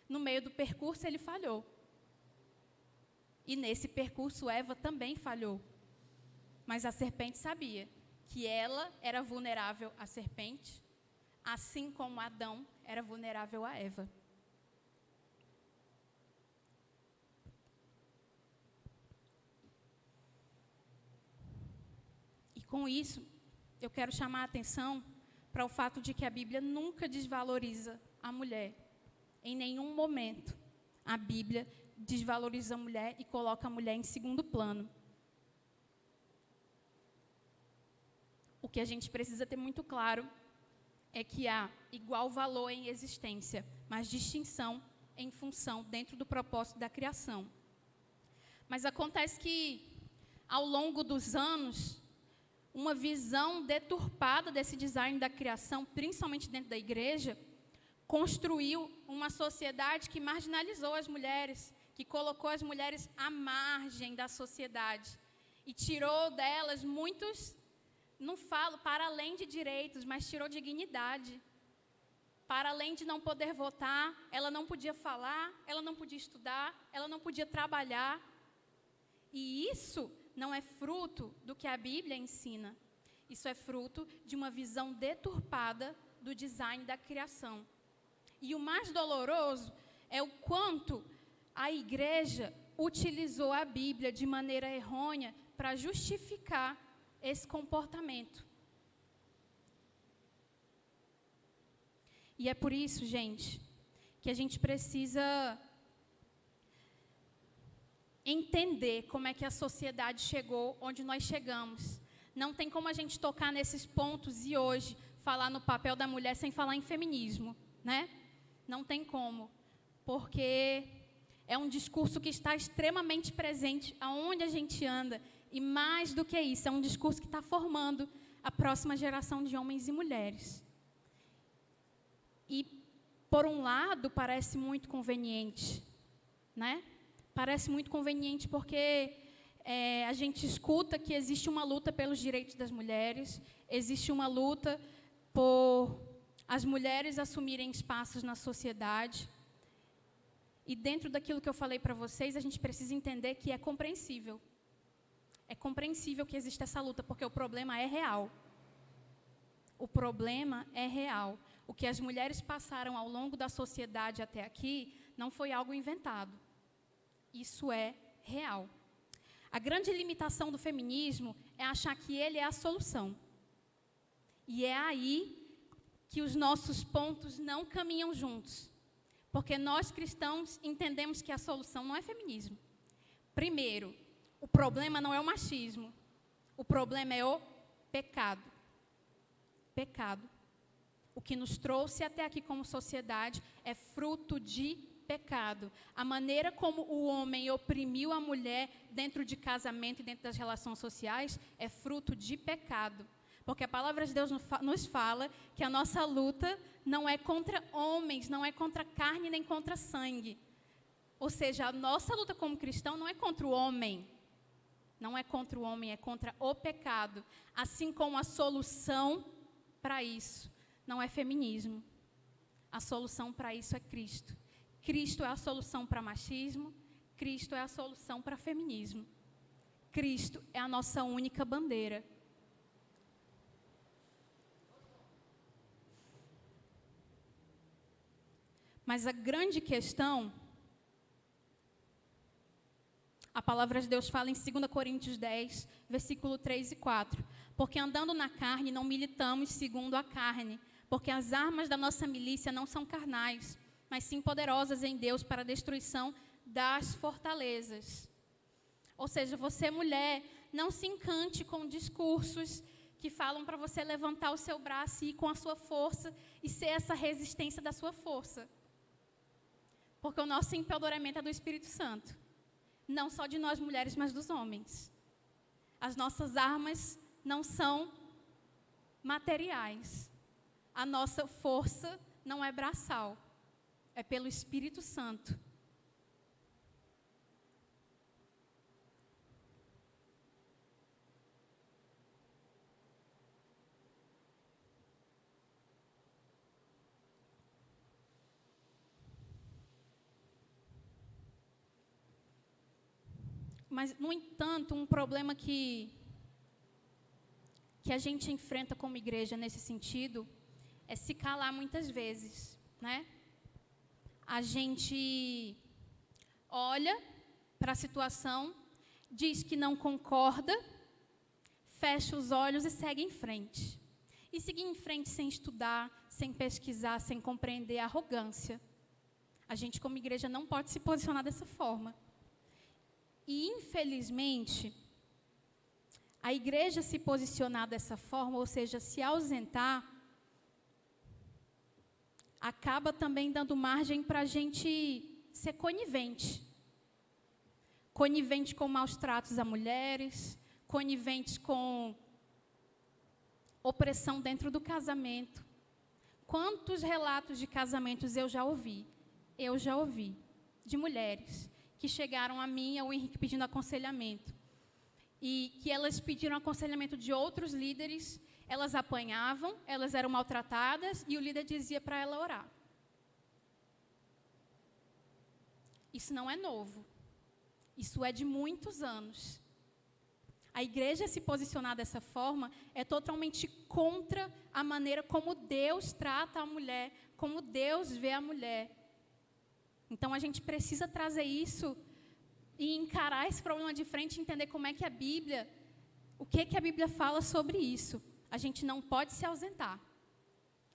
No meio do percurso, ele falhou. E nesse percurso, Eva também falhou. Mas a serpente sabia que ela era vulnerável à serpente, assim como Adão era vulnerável a Eva. E com isso, eu quero chamar a atenção para o fato de que a Bíblia nunca desvaloriza a mulher. Em nenhum momento, a Bíblia desvaloriza a mulher e coloca a mulher em segundo plano. O que a gente precisa ter muito claro é que há igual valor em existência, mas distinção em função dentro do propósito da criação. Mas acontece que, ao longo dos anos, uma visão deturpada desse design da criação, principalmente dentro da igreja, construiu uma sociedade que marginalizou as mulheres, que colocou as mulheres à margem da sociedade e tirou delas muitos, não falo para além de direitos, mas tirou dignidade. Para além de não poder votar, ela não podia falar, ela não podia estudar, ela não podia trabalhar. E isso não é fruto do que a Bíblia ensina. Isso é fruto de uma visão deturpada do design da criação. E o mais doloroso é o quanto a igreja utilizou a Bíblia de maneira errônea para justificar esse comportamento. E é por isso, gente, que a gente precisa entender como é que a sociedade chegou onde nós chegamos. Não tem como a gente tocar nesses pontos e hoje falar no papel da mulher sem falar em feminismo, né? Não tem como, porque é um discurso que está extremamente presente aonde a gente anda, e mais do que isso, é um discurso que está formando a próxima geração de homens e mulheres. E, por um lado, parece muito conveniente, né? Parece muito conveniente porque a gente escuta que existe uma luta pelos direitos das mulheres, existe uma luta por as mulheres assumirem espaços na sociedade. E dentro daquilo que eu falei para vocês, a gente precisa entender que é compreensível. É compreensível que existe essa luta, porque o problema é real. O problema é real. O que as mulheres passaram ao longo da sociedade até aqui não foi algo inventado. Isso é real. A grande limitação do feminismo é achar que ele é a solução. E é aí que os nossos pontos não caminham juntos. Porque nós cristãos entendemos que a solução não é feminismo. Primeiro, o problema não é o machismo. O problema é o pecado. Pecado. O que nos trouxe até aqui como sociedade é fruto de pecado. A maneira como o homem oprimiu a mulher dentro de casamento e dentro das relações sociais é fruto de pecado. Porque a palavra de Deus nos fala que a nossa luta não é contra homens, não é contra carne nem contra sangue. Ou seja, a nossa luta como cristão não é contra o homem. Não é contra o homem, é contra o pecado. Assim como a solução para isso não é feminismo. A solução para isso é Cristo. Cristo é a solução para machismo, Cristo é a solução para feminismo. Cristo é a nossa única bandeira. Mas a grande questão, a palavra de Deus fala em 2 Coríntios 10, versículo 3 e 4. Porque andando na carne, não militamos segundo a carne, porque as armas da nossa milícia não são carnais, mas sim poderosas em Deus para a destruição das fortalezas. Ou seja, você, mulher, não se encante com discursos que falam para você levantar o seu braço e ir com a sua força e ser essa resistência da sua força. Porque o nosso empoderamento é do Espírito Santo. Não só de nós mulheres, mas dos homens. As nossas armas não são materiais. A nossa força não é braçal. É pelo Espírito Santo. Mas, no entanto, um problema que a gente enfrenta como igreja nesse sentido é se calar muitas vezes, né? A gente olha para a situação, diz que não concorda, fecha os olhos e segue em frente. E seguir em frente sem estudar, sem pesquisar, sem compreender é arrogância. A gente, como igreja, não pode se posicionar dessa forma. E, infelizmente, a igreja se posicionar dessa forma, ou seja, se ausentar, acaba também dando margem para a gente ser conivente conivente com maus tratos a mulheres, conivente com opressão dentro do casamento. Quantos relatos de casamentos eu já ouvi? Eu já ouvi, de mulheres que chegaram a mim, ao Henrique, pedindo aconselhamento. E que elas pediram aconselhamento de outros líderes, elas apanhavam, elas eram maltratadas, e o líder dizia para ela orar. Isso não é novo. Isso é de muitos anos. A igreja se posicionar dessa forma é totalmente contra a maneira como Deus trata a mulher, como Deus vê a mulher. Então, a gente precisa trazer isso e encarar esse problema de frente e entender como é que a Bíblia, o que a Bíblia fala sobre isso. A gente não pode se ausentar.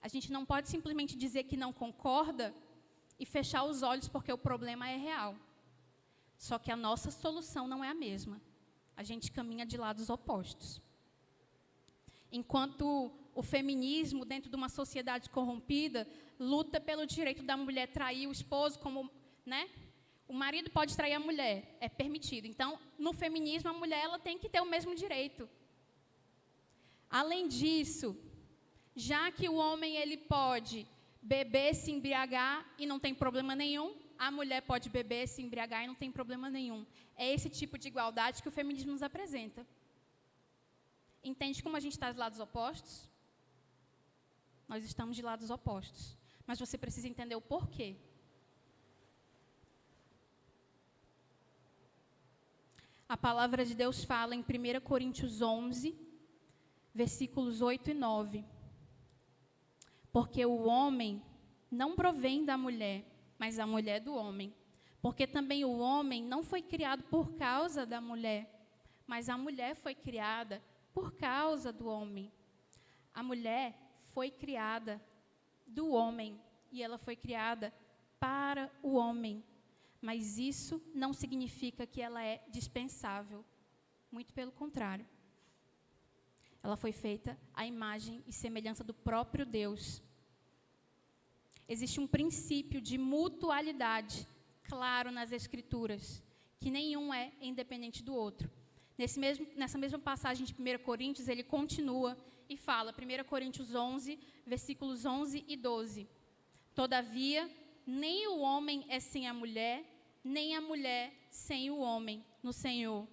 A gente não pode simplesmente dizer que não concorda e fechar os olhos porque o problema é real. Só que a nossa solução não é a mesma. A gente caminha de lados opostos. Enquanto o feminismo, dentro de uma sociedade corrompida, luta pelo direito da mulher trair o esposo, como, né? O marido pode trair a mulher, é permitido. Então, no feminismo, a mulher ela tem que ter o mesmo direito. Além disso, já que o homem ele pode beber, se embriagar e não tem problema nenhum, a mulher pode beber, se embriagar e não tem problema nenhum. É esse tipo de igualdade que o feminismo nos apresenta. Entende como a gente está de lados opostos? Nós estamos de lados opostos. Mas você precisa entender o porquê. A palavra de Deus fala em 1 Coríntios 11, versículos 8 e 9. Porque o homem não provém da mulher, mas a mulher do homem. Porque também o homem não foi criado por causa da mulher, mas a mulher foi criada por causa do homem. A mulher foi criada do homem e ela foi criada para o homem. Mas isso não significa que ela é dispensável. Muito pelo contrário. Ela foi feita à imagem e semelhança do próprio Deus. Existe um princípio de mutualidade claro nas Escrituras, que nenhum é independente do outro. Nessa mesma passagem de 1 Coríntios, ele continua e fala, 1 Coríntios 11, versículos 11 e 12. Todavia, nem o homem é sem a mulher, nem a mulher sem o homem no Senhor.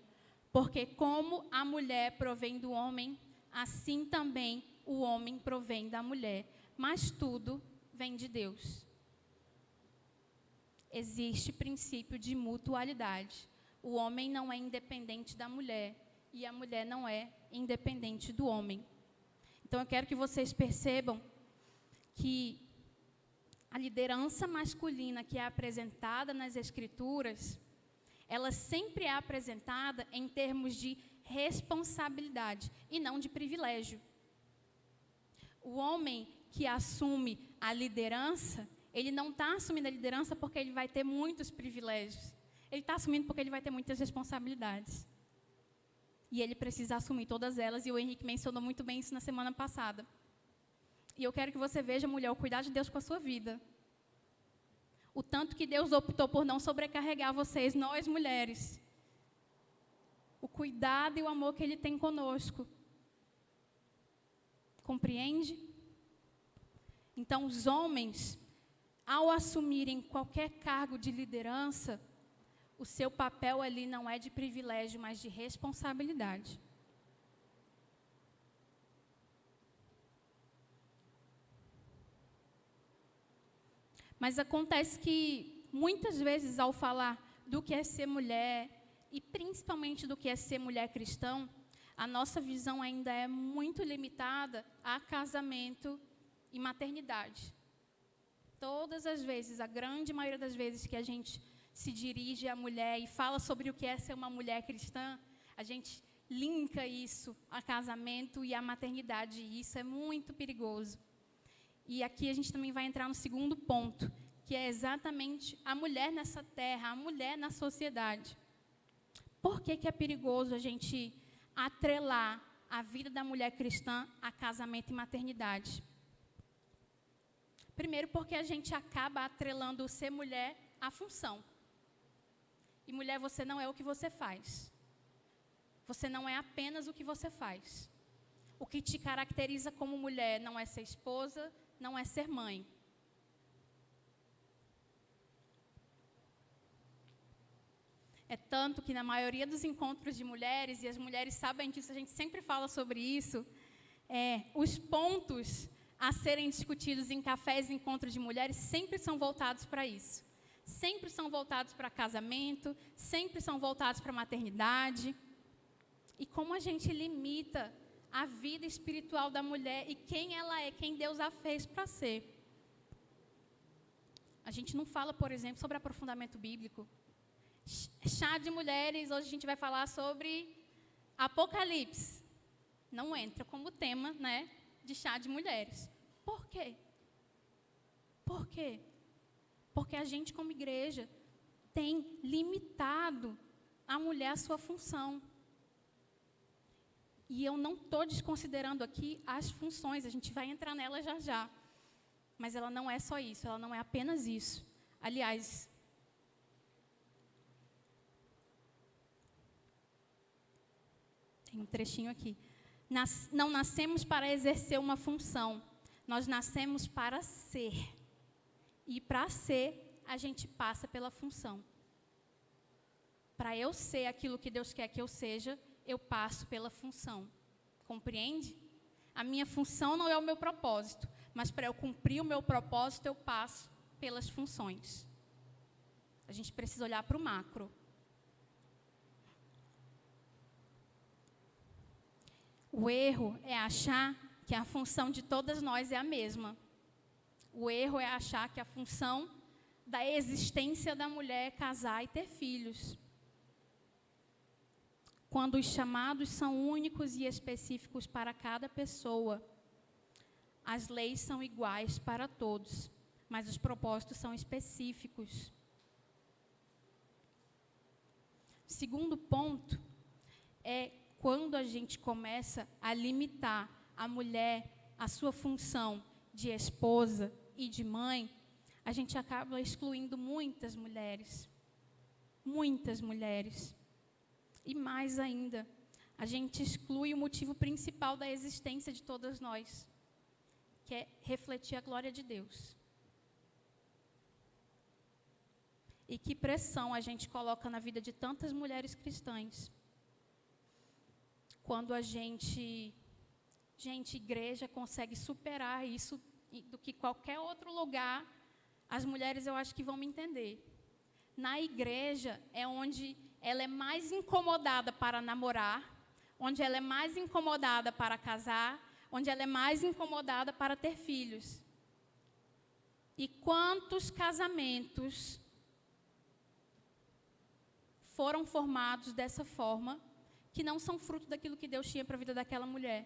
Porque como a mulher provém do homem, assim também o homem provém da mulher. Mas tudo vem de Deus. Existe princípio de mutualidade. O homem não é independente da mulher e a mulher não é independente do homem. Então, eu quero que vocês percebam que a liderança masculina que é apresentada nas Escrituras, ela sempre é apresentada em termos de responsabilidade e não de privilégio. O homem que assume a liderança, ele não está assumindo a liderança porque ele vai ter muitos privilégios. Ele está assumindo porque ele vai ter muitas responsabilidades. E ele precisa assumir todas elas, e o Henrique mencionou muito bem isso na semana passada. E eu quero que você veja, mulher, o cuidado de Deus com a sua vida. O tanto que Deus optou por não sobrecarregar vocês, nós mulheres. O cuidado e o amor que Ele tem conosco. Compreende? Então, os homens, ao assumirem qualquer cargo de liderança, o seu papel ali não é de privilégio, mas de responsabilidade. Mas acontece que, muitas vezes, ao falar do que é ser mulher, e principalmente do que é ser mulher cristã, a nossa visão ainda é muito limitada a casamento e maternidade. Todas as vezes, a grande maioria das vezes que a gente se dirige à mulher e fala sobre o que é ser uma mulher cristã, a gente linka isso a casamento e a maternidade, e isso é muito perigoso. E aqui a gente também vai entrar no segundo ponto, que é exatamente a mulher nessa terra, a mulher na sociedade. Por que é perigoso a gente atrelar a vida da mulher cristã a casamento e maternidade? Primeiro, porque a gente acaba atrelando ser mulher à função. E mulher, você não é o que você faz. Você não é apenas o que você faz. O que te caracteriza como mulher não é ser esposa, não é ser mãe. É tanto que na maioria dos encontros de mulheres, e as mulheres sabem disso, a gente sempre fala sobre isso, os pontos a serem discutidos em cafés e encontros de mulheres sempre são voltados para isso. Sempre são voltados para casamento, sempre são voltados para maternidade. E como a gente limita a vida espiritual da mulher e quem ela é, quem Deus a fez para ser. A gente não fala, por exemplo, sobre aprofundamento bíblico. Chá de mulheres, hoje a gente vai falar sobre Apocalipse. Não entra como tema, né, de chá de mulheres. Por quê? Por quê? Porque a gente, como igreja, tem limitado a mulher a sua função. E eu não estou desconsiderando aqui as funções, a gente vai entrar nela já já. Mas ela não é só isso, ela não é apenas isso. Aliás, tem um trechinho aqui. Não nascemos para exercer uma função, nós nascemos para ser. E para ser, a gente passa pela função. Para eu ser aquilo que Deus quer que eu seja, eu passo pela função. Compreende? A minha função não é o meu propósito, mas para eu cumprir o meu propósito, eu passo pelas funções. A gente precisa olhar para o macro. O erro é achar que a função de todas nós é a mesma. O erro é achar que a função da existência da mulher é casar e ter filhos. Quando os chamados são únicos e específicos para cada pessoa, as leis são iguais para todos, mas os propósitos são específicos. Segundo ponto é quando a gente começa a limitar a mulher, a sua função de esposa e de mãe, a gente acaba excluindo muitas mulheres. Muitas mulheres. E mais ainda, a gente exclui o motivo principal da existência de todas nós, que é refletir a glória de Deus. E que pressão a gente coloca na vida de tantas mulheres cristãs. Quando a gente, igreja consegue superar isso do que qualquer outro lugar, as mulheres eu acho que vão me entender. Na igreja é onde ela é mais incomodada para namorar, onde ela é mais incomodada para casar, onde ela é mais incomodada para ter filhos. E quantos casamentos foram formados dessa forma, que não são fruto daquilo que Deus tinha para a vida daquela mulher,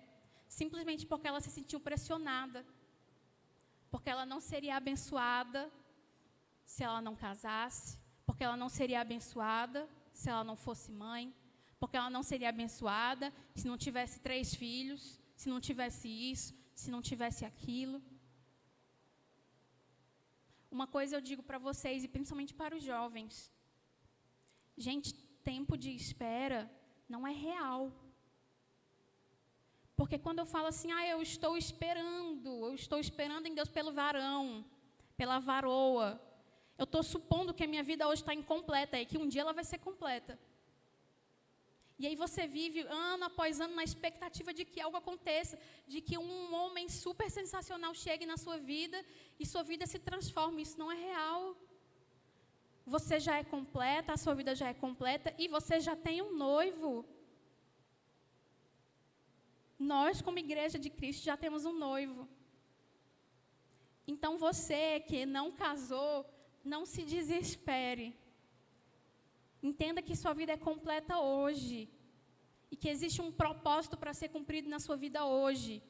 simplesmente porque ela se sentiu pressionada, porque ela não seria abençoada se ela não casasse, porque ela não seria abençoada se ela não fosse mãe, porque ela não seria abençoada se não tivesse 3 filhos, se não tivesse isso, se não tivesse aquilo. Uma coisa eu digo para vocês, e principalmente para os jovens. Gente, tempo de espera não é real. Porque quando eu falo assim, eu estou esperando em Deus pelo varão, pela varoa, eu estou supondo que a minha vida hoje está incompleta e que um dia ela vai ser completa. E aí você vive ano após ano na expectativa de que algo aconteça, de que um homem super sensacional chegue na sua vida e sua vida se transforme. Isso não é real. Você já é completa, a sua vida já é completa e você já tem um noivo. Nós, como igreja de Cristo, já temos um noivo. Então você que não casou, não se desespere. Entenda que sua vida é completa hoje. E que existe um propósito para ser cumprido na sua vida hoje.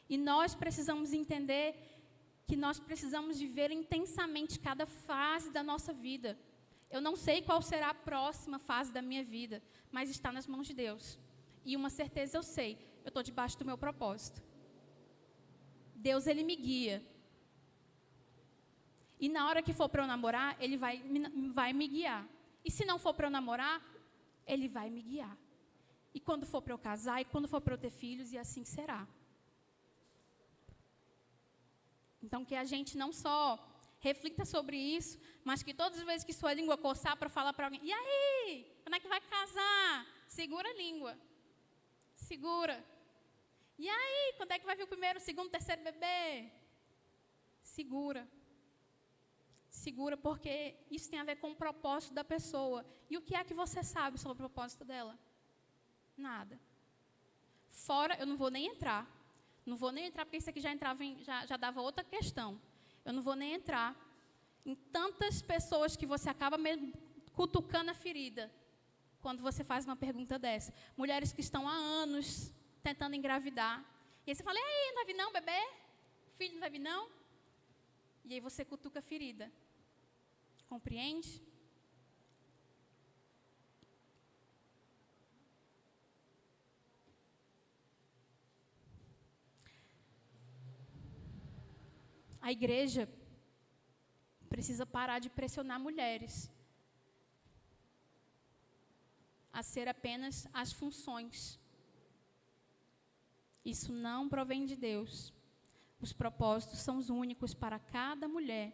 E nós precisamos entender que nós precisamos viver intensamente cada fase da nossa vida. Eu não sei qual será a próxima fase da minha vida, mas está nas mãos de Deus. E uma certeza eu sei, eu estou debaixo do meu propósito. Deus, Ele me guia. E na hora que for para eu namorar, Ele vai me guiar. E se não for para eu namorar, Ele vai me guiar. E quando for para eu casar, e quando for para eu ter filhos, e assim será. Então, que a gente não só reflita sobre isso, mas que todas as vezes que sua língua coçar para falar para alguém, e aí, quando é que vai casar? Segura a língua. Segura. E aí, quando é que vai vir o primeiro, segundo, terceiro bebê? Segura. Segura, porque isso tem a ver com o propósito da pessoa. E o que é que você sabe sobre o propósito dela? Nada. Fora, eu não vou nem entrar. Não vou nem entrar, porque isso aqui já dava outra questão. Eu não vou nem entrar em tantas pessoas que você acaba mesmo cutucando a ferida quando você faz uma pergunta dessa. Mulheres que estão há anos tentando engravidar. E aí você fala, e aí, não vai vir não, bebê? Filho não vai vir não? E aí você cutuca a ferida. Compreende? A igreja precisa parar de pressionar mulheres a ser apenas as funções. Isso não provém de Deus. Os propósitos são os únicos para cada mulher.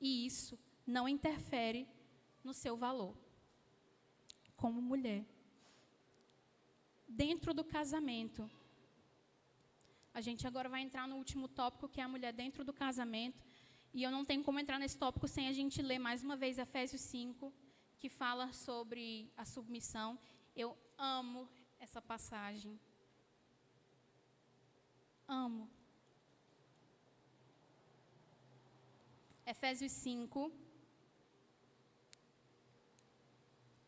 E isso não interfere no seu valor como mulher. Dentro do casamento, a gente agora vai entrar no último tópico, que é a mulher dentro do casamento. E eu não tenho como entrar nesse tópico sem a gente ler mais uma vez Efésios 5, que fala sobre a submissão. Eu amo essa passagem. Amo. Efésios 5,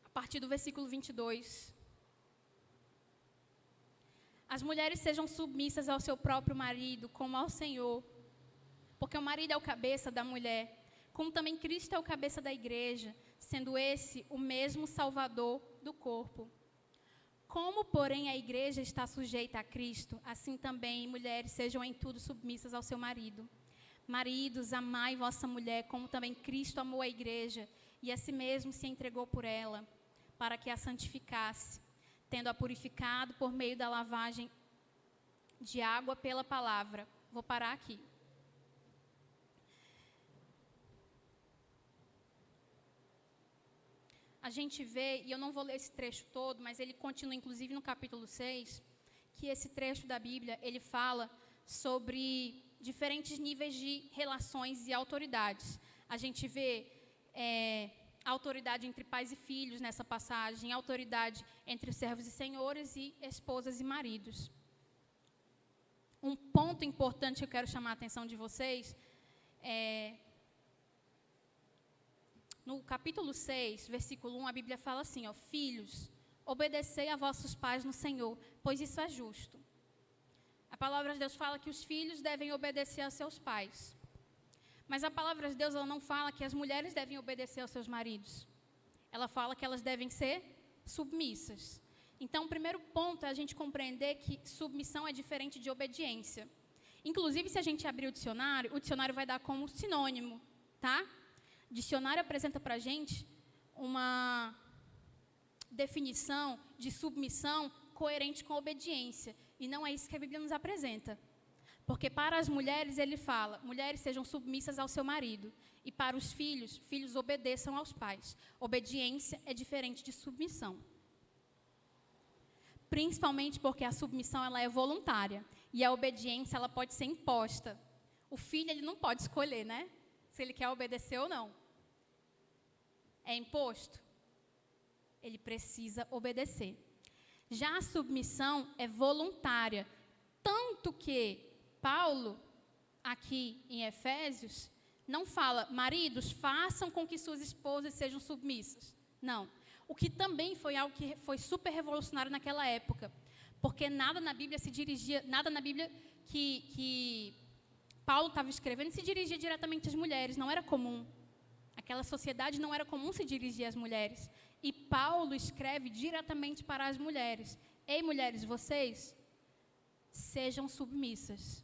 a partir do versículo 22. As mulheres sejam submissas ao seu próprio marido, como ao Senhor, porque o marido é o cabeça da mulher, como também Cristo é o cabeça da igreja, sendo esse o mesmo Salvador do corpo. Como, porém, a igreja está sujeita a Cristo, assim também mulheres sejam em tudo submissas ao seu marido. Maridos, amai vossa mulher, como também Cristo amou a igreja, e a si mesmo se entregou por ela, para que a santificasse, tendo-a purificado por meio da lavagem de água pela palavra. Vou parar aqui. A gente vê, e eu não vou ler esse trecho todo, mas ele continua, inclusive, no capítulo 6, que esse trecho da Bíblia, ele fala sobre diferentes níveis de relações e autoridades. A gente vê autoridade entre pais e filhos nessa passagem, autoridade entre servos e senhores e esposas e maridos. Um ponto importante que eu quero chamar a atenção de vocês é, no capítulo 6, versículo 1, a Bíblia fala assim, ó, filhos, obedecei a vossos pais no Senhor, pois isso é justo. A palavra de Deus fala que os filhos devem obedecer aos seus pais. Mas a palavra de Deus, ela não fala que as mulheres devem obedecer aos seus maridos. Ela fala que elas devem ser submissas. Então, o primeiro ponto é a gente compreender que submissão é diferente de obediência. Inclusive, se a gente abrir o dicionário vai dar como sinônimo, tá? O dicionário apresenta para a gente uma definição de submissão coerente com obediência. E não é isso que a Bíblia nos apresenta. Porque para as mulheres ele fala, mulheres sejam submissas ao seu marido. E para os filhos, filhos obedeçam aos pais. Obediência é diferente de submissão. Principalmente porque a submissão ela é voluntária. E a obediência ela pode ser imposta. O filho ele não pode escolher, né? Se ele quer obedecer ou não. É imposto. Ele precisa obedecer. Já a submissão é voluntária. Tanto que Paulo, aqui em Efésios, não fala, maridos, façam com que suas esposas sejam submissas. Não. O que também foi algo que foi super revolucionário naquela época. Porque nada na Bíblia que Paulo estava escrevendo se dirigia diretamente às mulheres. Não era comum. Aquela sociedade não era comum se dirigir às mulheres. E Paulo escreve diretamente para as mulheres. Ei, mulheres, vocês sejam submissas.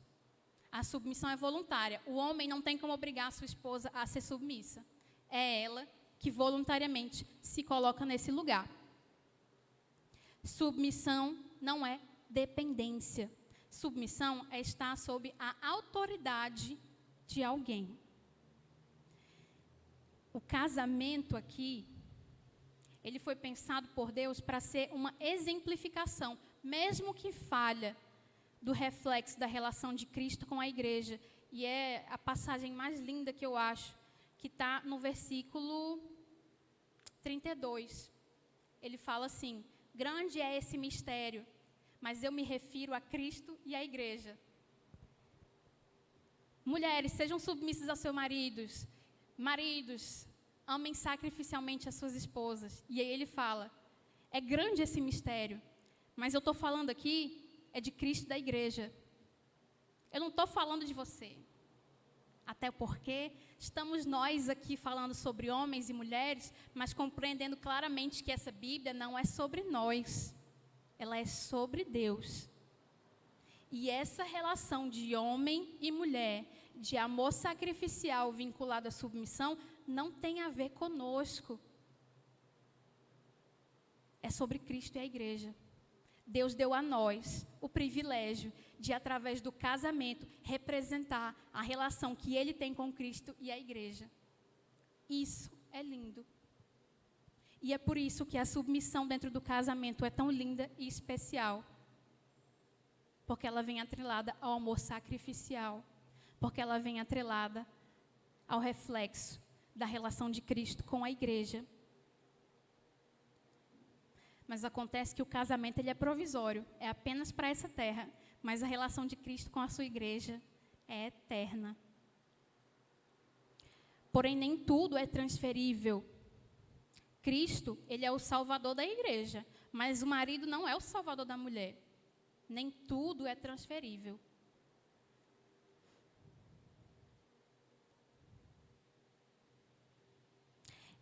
A submissão é voluntária. O homem não tem como obrigar a sua esposa a ser submissa. É ela que voluntariamente se coloca nesse lugar. Submissão não é dependência. Submissão é estar sob a autoridade de alguém. O casamento aqui, ele foi pensado por Deus para ser uma exemplificação, mesmo que falha, do reflexo da relação de Cristo com a igreja. E é a passagem mais linda que eu acho, que está no versículo 32. Ele fala assim: grande é esse mistério, mas eu me refiro a Cristo e à igreja. Mulheres, sejam submissas aos seus maridos. Maridos, amem sacrificialmente as suas esposas. E aí ele fala, é grande esse mistério, mas eu estou falando aqui é de Cristo e da igreja. Eu não estou falando de você. Até porque estamos nós aqui falando sobre homens e mulheres, mas compreendendo claramente que essa Bíblia não é sobre nós. Ela é sobre Deus. E essa relação de homem e mulher, de amor sacrificial vinculado à submissão, não tem a ver conosco. É sobre Cristo e a igreja. Deus deu a nós o privilégio de, através do casamento, representar a relação que Ele tem com Cristo e a igreja. Isso é lindo. E é por isso que a submissão dentro do casamento é tão linda e especial. Porque ela vem atrelada ao amor sacrificial. Porque ela vem atrelada ao reflexo da relação de Cristo com a igreja. Mas acontece que o casamento ele é provisório, é apenas para essa terra. Mas a relação de Cristo com a sua igreja é eterna. Porém, nem tudo é transferível. Cristo, ele é o salvador da igreja, mas o marido não é o salvador da mulher. Nem tudo é transferível.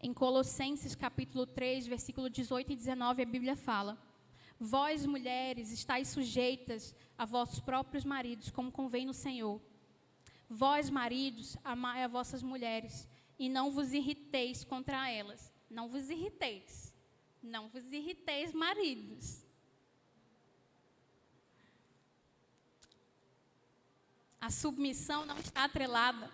Em Colossenses capítulo 3, versículo 18 e 19, a Bíblia fala: vós, mulheres, estáis sujeitas a vossos próprios maridos, como convém no Senhor. Vós, maridos, amai as vossas mulheres, e não vos irriteis contra elas. Não vos irriteis. Não vos irriteis, maridos. A submissão não está atrelada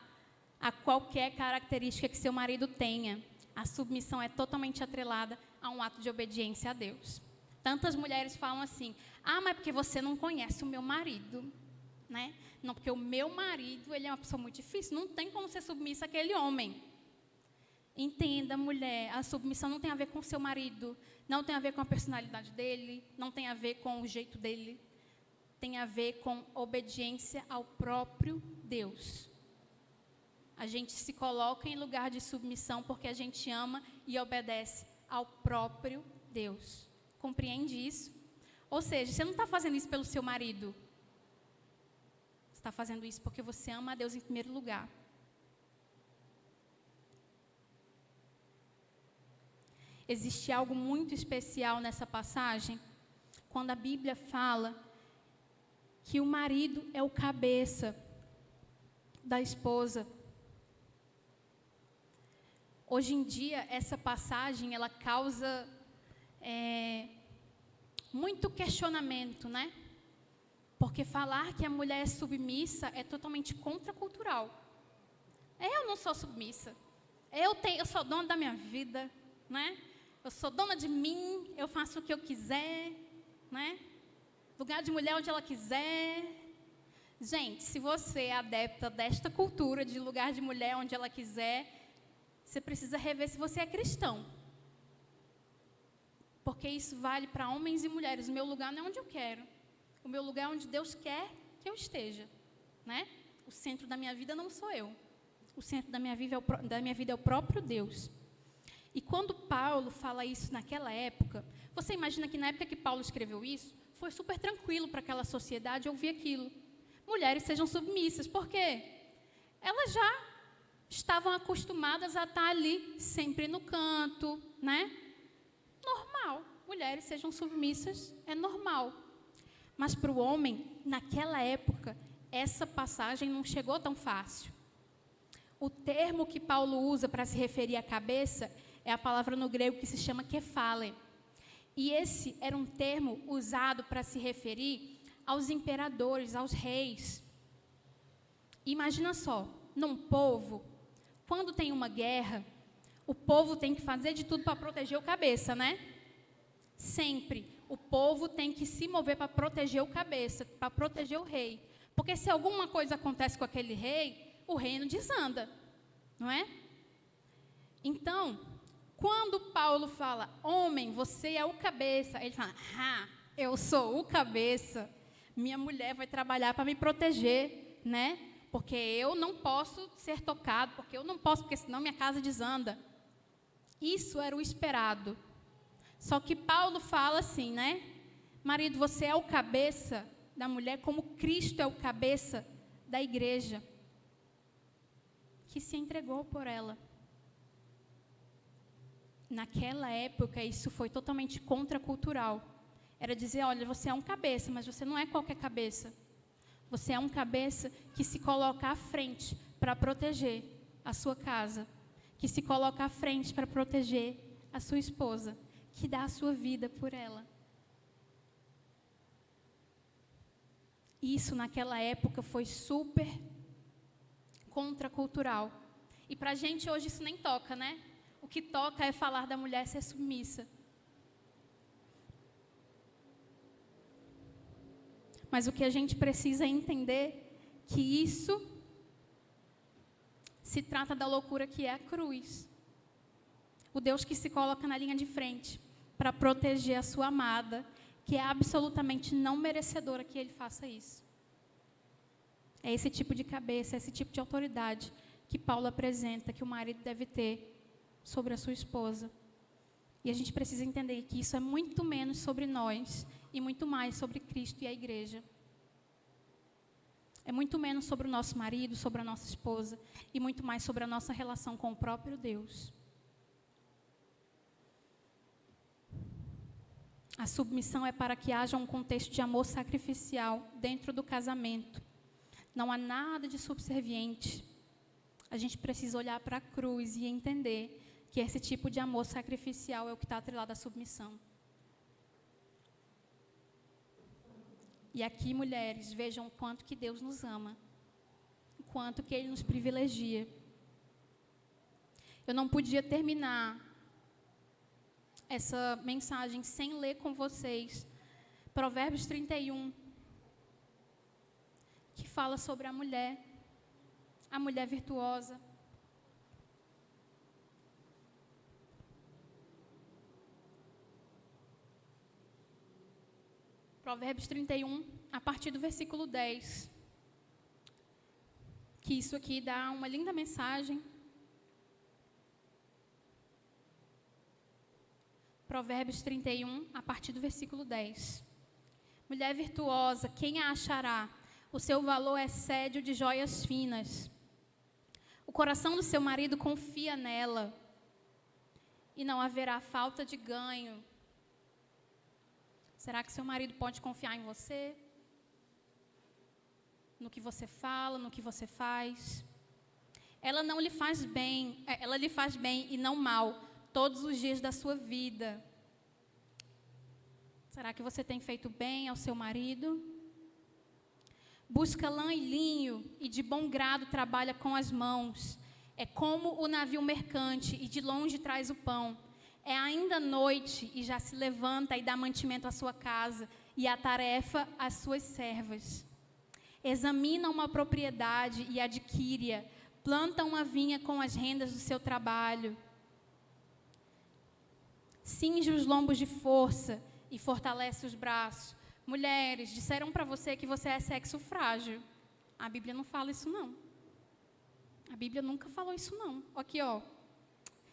a qualquer característica que seu marido tenha. A submissão é totalmente atrelada a um ato de obediência a Deus. Tantas mulheres falam assim: ah, mas porque você não conhece o meu marido, né? Não, porque o meu marido, ele é uma pessoa muito difícil, não tem como ser submissa àquele homem. Entenda, mulher, a submissão não tem a ver com o seu marido, não tem a ver com a personalidade dele, não tem a ver com o jeito dele, tem a ver com obediência ao próprio Deus. A gente se coloca em lugar de submissão porque a gente ama e obedece ao próprio Deus. Compreende isso? Ou seja, você não está fazendo isso pelo seu marido. Você está fazendo isso porque você ama a Deus em primeiro lugar. Existe algo muito especial nessa passagem, quando a Bíblia fala que o marido é o cabeça da esposa. Hoje em dia, essa passagem, ela causa muito questionamento, né? Porque falar que a mulher é submissa é totalmente contracultural. Eu não sou submissa. Eu sou dona da minha vida, né? Eu sou dona de mim, eu faço o que eu quiser, né? Lugar de mulher onde ela quiser. Gente, se você é adepta desta cultura de lugar de mulher onde ela quiser, você precisa rever se você é cristão. Porque isso vale para homens e mulheres. O meu lugar não é onde eu quero. O meu lugar é onde Deus quer que eu esteja, né? O centro da minha vida não sou eu. O centro da minha vida é o próprio Deus. E quando Paulo fala isso naquela época, você imagina que na época que Paulo escreveu isso, foi super tranquilo para aquela sociedade ouvir aquilo. Mulheres sejam submissas. Por quê? Elas já estavam acostumadas a estar ali, sempre no canto, né? Normal. Mulheres sejam submissas, é normal. Mas para o homem, naquela época, essa passagem não chegou tão fácil. O termo que Paulo usa para se referir à cabeça É a palavra no grego que se chama kephale. E esse era um termo usado para se referir aos imperadores, aos reis. Imagina só, num povo, quando tem uma guerra, o povo tem que fazer de tudo para proteger o cabeça, né? Sempre. O povo tem que se mover para proteger o cabeça, para proteger o rei. Porque se alguma coisa acontece com aquele rei, o reino desanda, não é? Então, quando Paulo fala, homem, você é o cabeça, ele fala, eu sou o cabeça, minha mulher vai trabalhar para me proteger, né? Porque eu não posso ser tocado, porque eu não posso, porque senão minha casa desanda. Isso era o esperado. Só que Paulo fala assim, né? Marido, você é o cabeça da mulher, como Cristo é o cabeça da igreja, que se entregou por ela. Naquela época, isso foi totalmente contracultural. Era dizer, olha, você é um cabeça, mas você não é qualquer cabeça. Você é um cabeça que se coloca à frente para proteger a sua casa, que se coloca à frente para proteger a sua esposa, que dá a sua vida por ela. Isso, naquela época, foi super contracultural. E para a gente hoje isso nem toca, né? O que toca é falar da mulher ser submissa. Mas o que a gente precisa é entender que isso se trata da loucura que é a cruz. O Deus que se coloca na linha de frente para proteger a sua amada, que é absolutamente não merecedora que ele faça isso. É esse tipo de cabeça, esse tipo de autoridade que Paulo apresenta, que o marido deve ter sobre a sua esposa. E a gente precisa entender que isso é muito menos sobre nós e muito mais sobre Cristo e a igreja. É muito menos sobre o nosso marido, sobre a nossa esposa e muito mais sobre a nossa relação com o próprio Deus. A submissão é para que haja um contexto de amor sacrificial dentro do casamento. Não há nada de subserviente. A gente precisa olhar para a cruz e entender que esse tipo de amor sacrificial é o que está atrelado à submissão. E aqui, mulheres, vejam o quanto que Deus nos ama, o quanto que Ele nos privilegia. Eu não podia terminar essa mensagem sem ler com vocês Provérbios 31, que fala sobre a mulher virtuosa. Provérbios 31, a partir do versículo 10. Que isso aqui dá uma linda mensagem. Provérbios 31, a partir do versículo 10. Mulher virtuosa, quem a achará? O seu valor excede o de joias finas. O coração do seu marido confia nela, e não haverá falta de ganho. Será que seu marido pode confiar em você? No que você fala, no que você faz? Ela lhe faz bem e não mal todos os dias da sua vida. Será que você tem feito bem ao seu marido? Busca lã e linho e de bom grado trabalha com as mãos. É como o navio mercante e de longe traz o pão. É ainda noite e já se levanta e dá mantimento à sua casa e atarefa às suas servas. Examina uma propriedade e adquire-a. Planta uma vinha com as rendas do seu trabalho. Cinge os lombos de força e fortalece os braços. Mulheres, disseram para você que você é sexo frágil. A Bíblia não fala isso, não. A Bíblia nunca falou isso, não. Aqui, ó.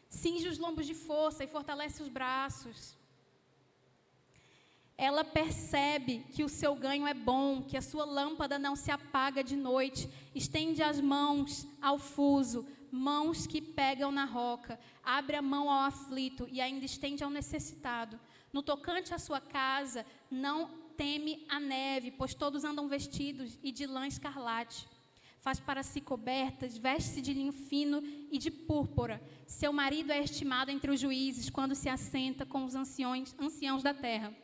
Cinge os lombos de força e fortalece os braços. Ela percebe que o seu ganho é bom, que a sua lâmpada não se apaga de noite. Estende as mãos ao fuso, mãos que pegam na roca. Abre a mão ao aflito e ainda estende ao necessitado. No tocante à sua casa, não teme a neve, pois todos andam vestidos e de lã escarlate. faz para si cobertas, veste-se de linho fino e de púrpura. Seu marido é estimado entre os juízes quando se assenta com os anciãos da terra.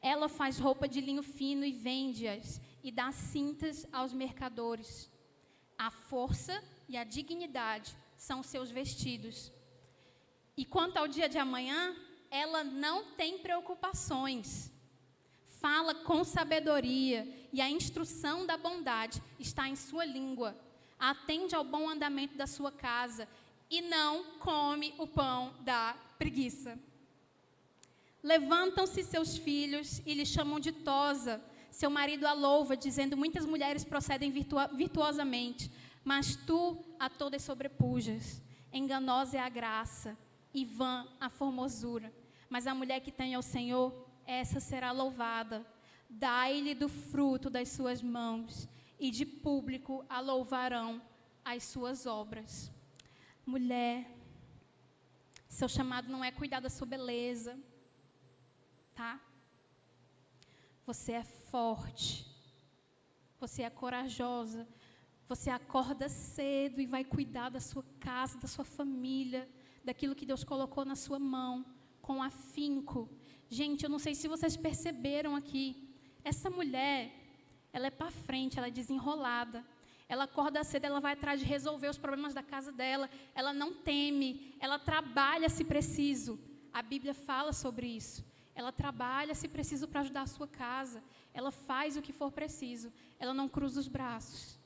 Ela faz roupa de linho fino e vende-as, e dá cintas aos mercadores. A força e a dignidade são seus vestidos. E quanto ao dia de amanhã, ela não tem preocupações. Fala com sabedoria, e a instrução da bondade está em sua língua. Atende ao bom andamento da sua casa, e não come o pão da preguiça. Levantam-se seus filhos e lhe chamam de tosa. Seu marido a louva, dizendo: muitas mulheres procedem virtuosamente, mas tu a todas sobrepujas. Enganosa é a graça, e vã a formosura. Mas a mulher que tem ao Senhor, essa será louvada. Dai-lhe do fruto das suas mãos, e de público a louvarão as suas obras. Mulher, seu chamado não é cuidar da sua beleza, tá? Você é forte, você é corajosa, você acorda cedo e vai cuidar da sua casa, da sua família, daquilo que Deus colocou na sua mão, com afinco. Gente, eu não sei se vocês perceberam aqui, essa mulher, ela é para frente, ela é desenrolada. Ela acorda cedo, ela vai atrás de resolver os problemas da casa dela, ela não teme, ela trabalha se preciso. A Bíblia fala sobre isso. Ela trabalha se preciso para ajudar a sua casa, ela faz o que for preciso, ela não cruza os braços.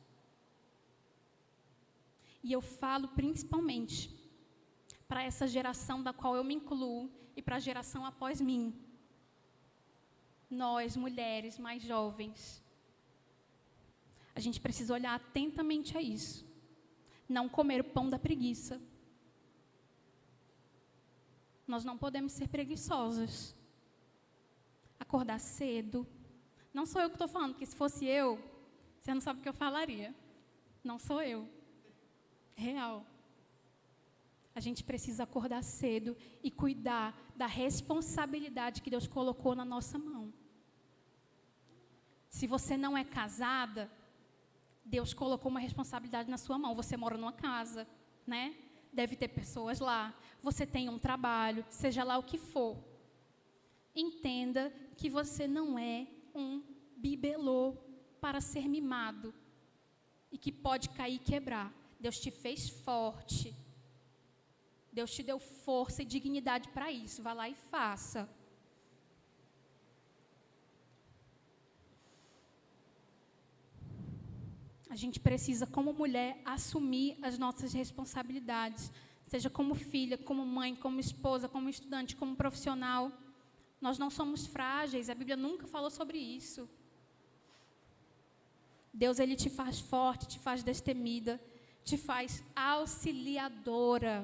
E eu falo principalmente para essa geração da qual eu me incluo e para a geração após mim. Nós, mulheres mais jovens, a gente precisa olhar atentamente a isso. Não comer o pão da preguiça. Nós não podemos ser preguiçosas. Acordar cedo. Não sou eu que estou falando, porque se fosse eu, você não sabe o que eu falaria. Não sou eu. Real. A gente precisa acordar cedo e cuidar da responsabilidade que Deus colocou na nossa mão. Se você não é casada, Deus colocou uma responsabilidade na sua mão. Você mora numa casa, né? Deve ter pessoas lá. Você tem um trabalho, seja lá o que for. Entenda que você não é um bibelô para ser mimado e que pode cair e quebrar. Deus te fez forte. Deus te deu força e dignidade para isso. Vá lá e faça. A gente precisa, como mulher, assumir as nossas responsabilidades. Seja como filha, como mãe, como esposa, como estudante, como profissional. Nós não somos frágeis. A Bíblia nunca falou sobre isso. Deus, Ele te faz forte, te faz destemida, te faz auxiliadora.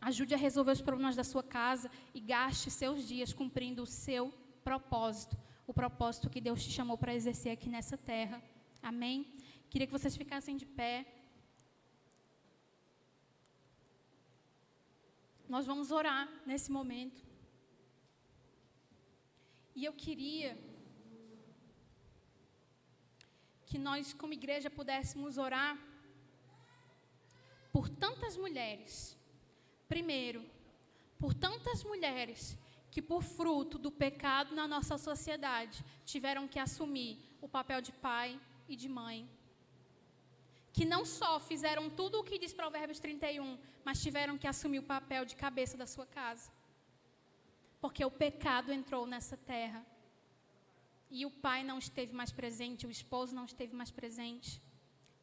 Ajude a resolver os problemas da sua casa e gaste seus dias cumprindo o seu propósito. O propósito que Deus te chamou para exercer aqui nessa terra. Amém? Queria que vocês ficassem de pé. Nós vamos orar nesse momento. E eu queria que nós, como igreja, pudéssemos orar por tantas mulheres. Primeiro, por tantas mulheres que, por fruto do pecado na nossa sociedade, tiveram que assumir o papel de pai e de mãe. Que não só fizeram tudo o que diz Provérbios 31, mas tiveram que assumir o papel de cabeça da sua casa. Porque o pecado entrou nessa terra. E o pai não esteve mais presente, o esposo não esteve mais presente.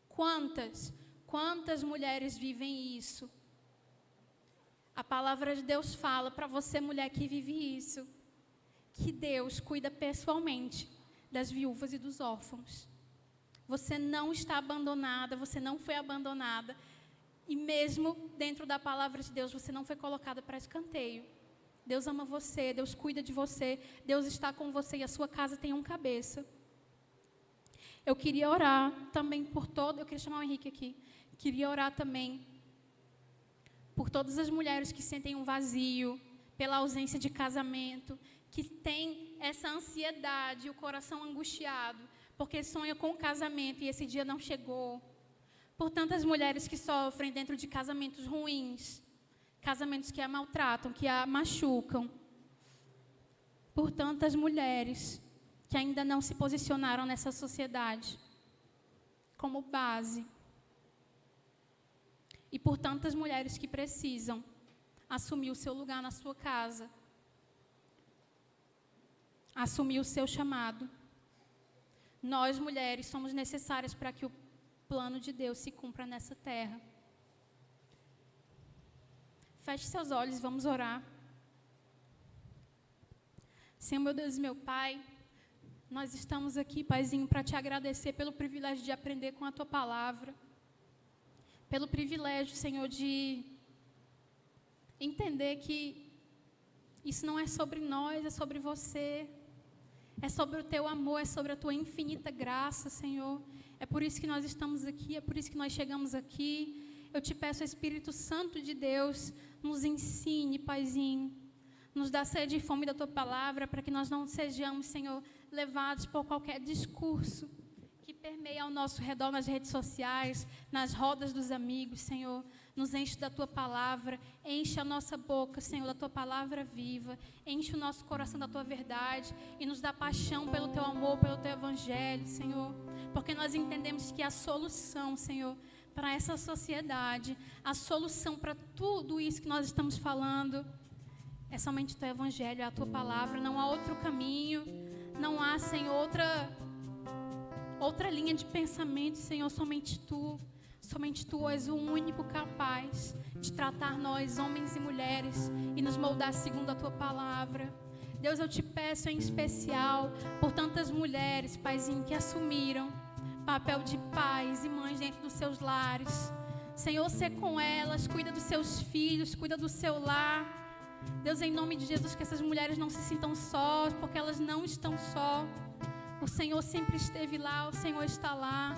Quantas mulheres vivem isso? A palavra de Deus fala para você, mulher que vive isso, que Deus cuida pessoalmente das viúvas e dos órfãos. Você não está abandonada, você não foi abandonada. E mesmo dentro da palavra de Deus, você não foi colocada para escanteio. Deus ama você, Deus cuida de você, Deus está com você e a sua casa tem um cabeça. Eu queria orar também por todo, eu queria chamar o Henrique aqui, queria orar também por todas as mulheres que sentem um vazio, pela ausência de casamento, que têm essa ansiedade, o coração angustiado, porque sonha com um casamento e esse dia não chegou. Por tantas mulheres que sofrem dentro de casamentos ruins, casamentos que a maltratam, que a machucam. Por tantas mulheres que ainda não se posicionaram nessa sociedade como base. E por tantas mulheres que precisam assumir o seu lugar na sua casa, assumir o seu chamado. Nós, mulheres, somos necessárias para que o plano de Deus se cumpra nessa terra. Feche seus olhos, vamos orar. Senhor, meu Deus e meu Pai, nós estamos aqui, Paizinho, para te agradecer pelo privilégio de aprender com a Tua palavra, pelo privilégio, Senhor, de entender que isso não é sobre nós, é sobre Você, é sobre o Teu amor, é sobre a Tua infinita graça, Senhor. É por isso que nós estamos aqui, é por isso que nós chegamos aqui. Eu te peço, Espírito Santo de Deus, nos ensine, Paizinho, nos dá sede e fome da Tua palavra, para que nós não sejamos, Senhor, levados por qualquer discurso que permeia ao nosso redor nas redes sociais, nas rodas dos amigos, Senhor. Nos enche da Tua palavra, enche a nossa boca, Senhor, da Tua palavra viva, enche o nosso coração da Tua verdade e nos dá paixão pelo Teu amor, pelo Teu evangelho, Senhor, porque nós entendemos que a solução, Senhor, para essa sociedade, a solução para tudo isso que nós estamos falando, é somente o Teu evangelho, é a Tua palavra, não há outro caminho, não há, Senhor, outra linha de pensamento, Senhor, somente Tu és o único capaz de tratar nós, homens e mulheres, e nos moldar segundo a Tua palavra. Deus, eu te peço em especial por tantas mulheres, Paizinho, que assumiram papel de pais e mães dentro dos seus lares. Senhor, sê com elas, cuida dos seus filhos, cuida do seu lar. Deus, em nome de Jesus, que essas mulheres não se sintam sós, porque elas não estão só. O Senhor sempre esteve lá, o Senhor está lá.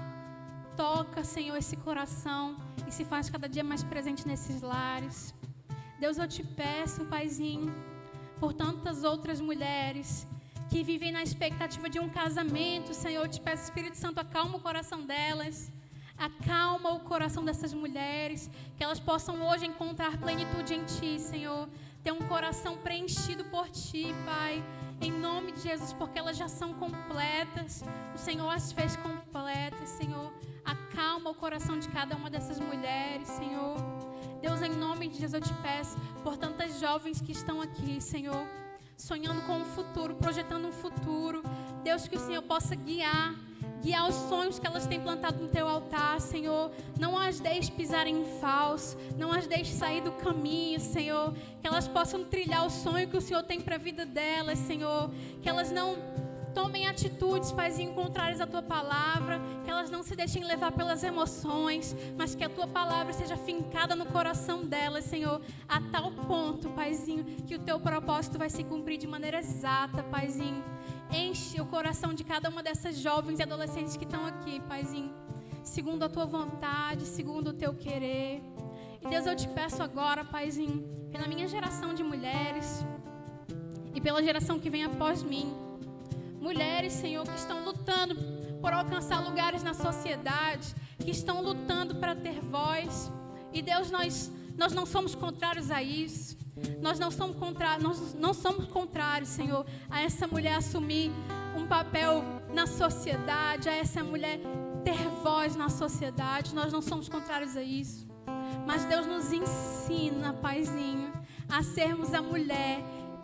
Toca, Senhor, esse coração e se faz cada dia mais presente nesses lares. Deus, eu te peço, Paizinho, por tantas outras mulheres que vivem na expectativa de um casamento, Senhor, eu te peço, Espírito Santo, acalma o coração delas. Acalma o coração dessas mulheres, que elas possam hoje encontrar plenitude em Ti, Senhor. Ter um coração preenchido por Ti, Pai, em nome de Jesus, porque elas já são completas. O Senhor as fez completas, Senhor. Acalma o coração de cada uma dessas mulheres, Senhor. Deus, em nome de Jesus, eu te peço por tantas jovens que estão aqui, Senhor, sonhando com um futuro, projetando um futuro. Deus, que o Senhor possa guiar os sonhos que elas têm plantado no Teu altar, Senhor. Não as deixe pisar em falso, não as deixe sair do caminho, Senhor. Que elas possam trilhar o sonho que o Senhor tem para a vida delas, Senhor. Que elas não tomem atitudes, Paizinho, contrárias à Tua palavra, que elas não se deixem levar pelas emoções, mas que a Tua palavra seja fincada no coração delas, Senhor, a tal ponto, Paizinho, que o Teu propósito vai se cumprir de maneira exata, Paizinho. Enche o coração de cada uma dessas jovens e adolescentes que estão aqui, Paizinho, segundo a Tua vontade, segundo o Teu querer. E Deus, eu te peço agora, Paizinho, pela minha geração de mulheres e pela geração que vem após mim, mulheres, Senhor, que estão lutando por alcançar lugares na sociedade, que estão lutando para ter voz. E Deus, nós não somos contrários a isso. Nós não somos contrários, Senhor, a essa mulher assumir um papel na sociedade, a essa mulher ter voz na sociedade. Nós não somos contrários a isso. Mas Deus nos ensina, Paizinho, a sermos a mulher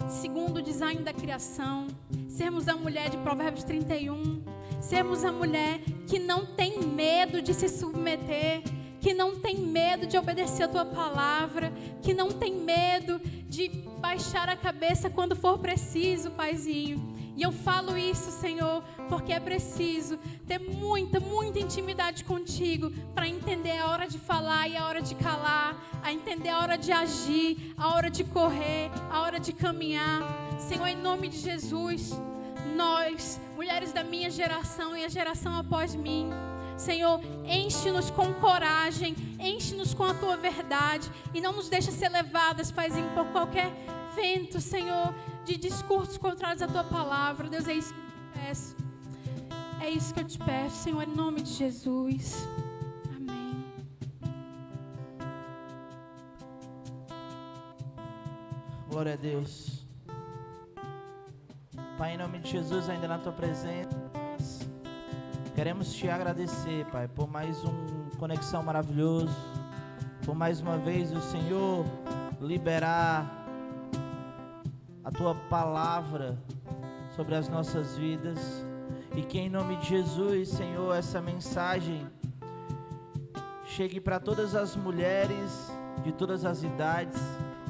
segundo o design da criação, sermos a mulher de Provérbios 31, sermos a mulher que não tem medo de se submeter, que não tem medo de obedecer a Tua palavra, que não tem medo de baixar a cabeça quando for preciso, Paizinho. E eu falo isso, Senhor, porque é preciso ter muita, muita intimidade contigo para entender a hora de falar e a hora de calar, a entender a hora de agir, a hora de correr, a hora de caminhar. Senhor, em nome de Jesus, nós, mulheres da minha geração e a geração após mim, Senhor, enche-nos com coragem, enche-nos com a Tua verdade e não nos deixa ser levadas, Paizinho, por qualquer vento, Senhor, de discursos contrários à Tua palavra. Deus, é isso que eu peço. É isso que eu te peço, Senhor, em nome de Jesus. Amém. Glória a Deus. Pai, em nome de Jesus, ainda na tua presença, queremos te agradecer, Pai, por mais conexão maravilhoso, por mais uma vez o Senhor liberar a tua palavra sobre as nossas vidas, e que em nome de Jesus, Senhor, essa mensagem chegue para todas as mulheres de todas as idades,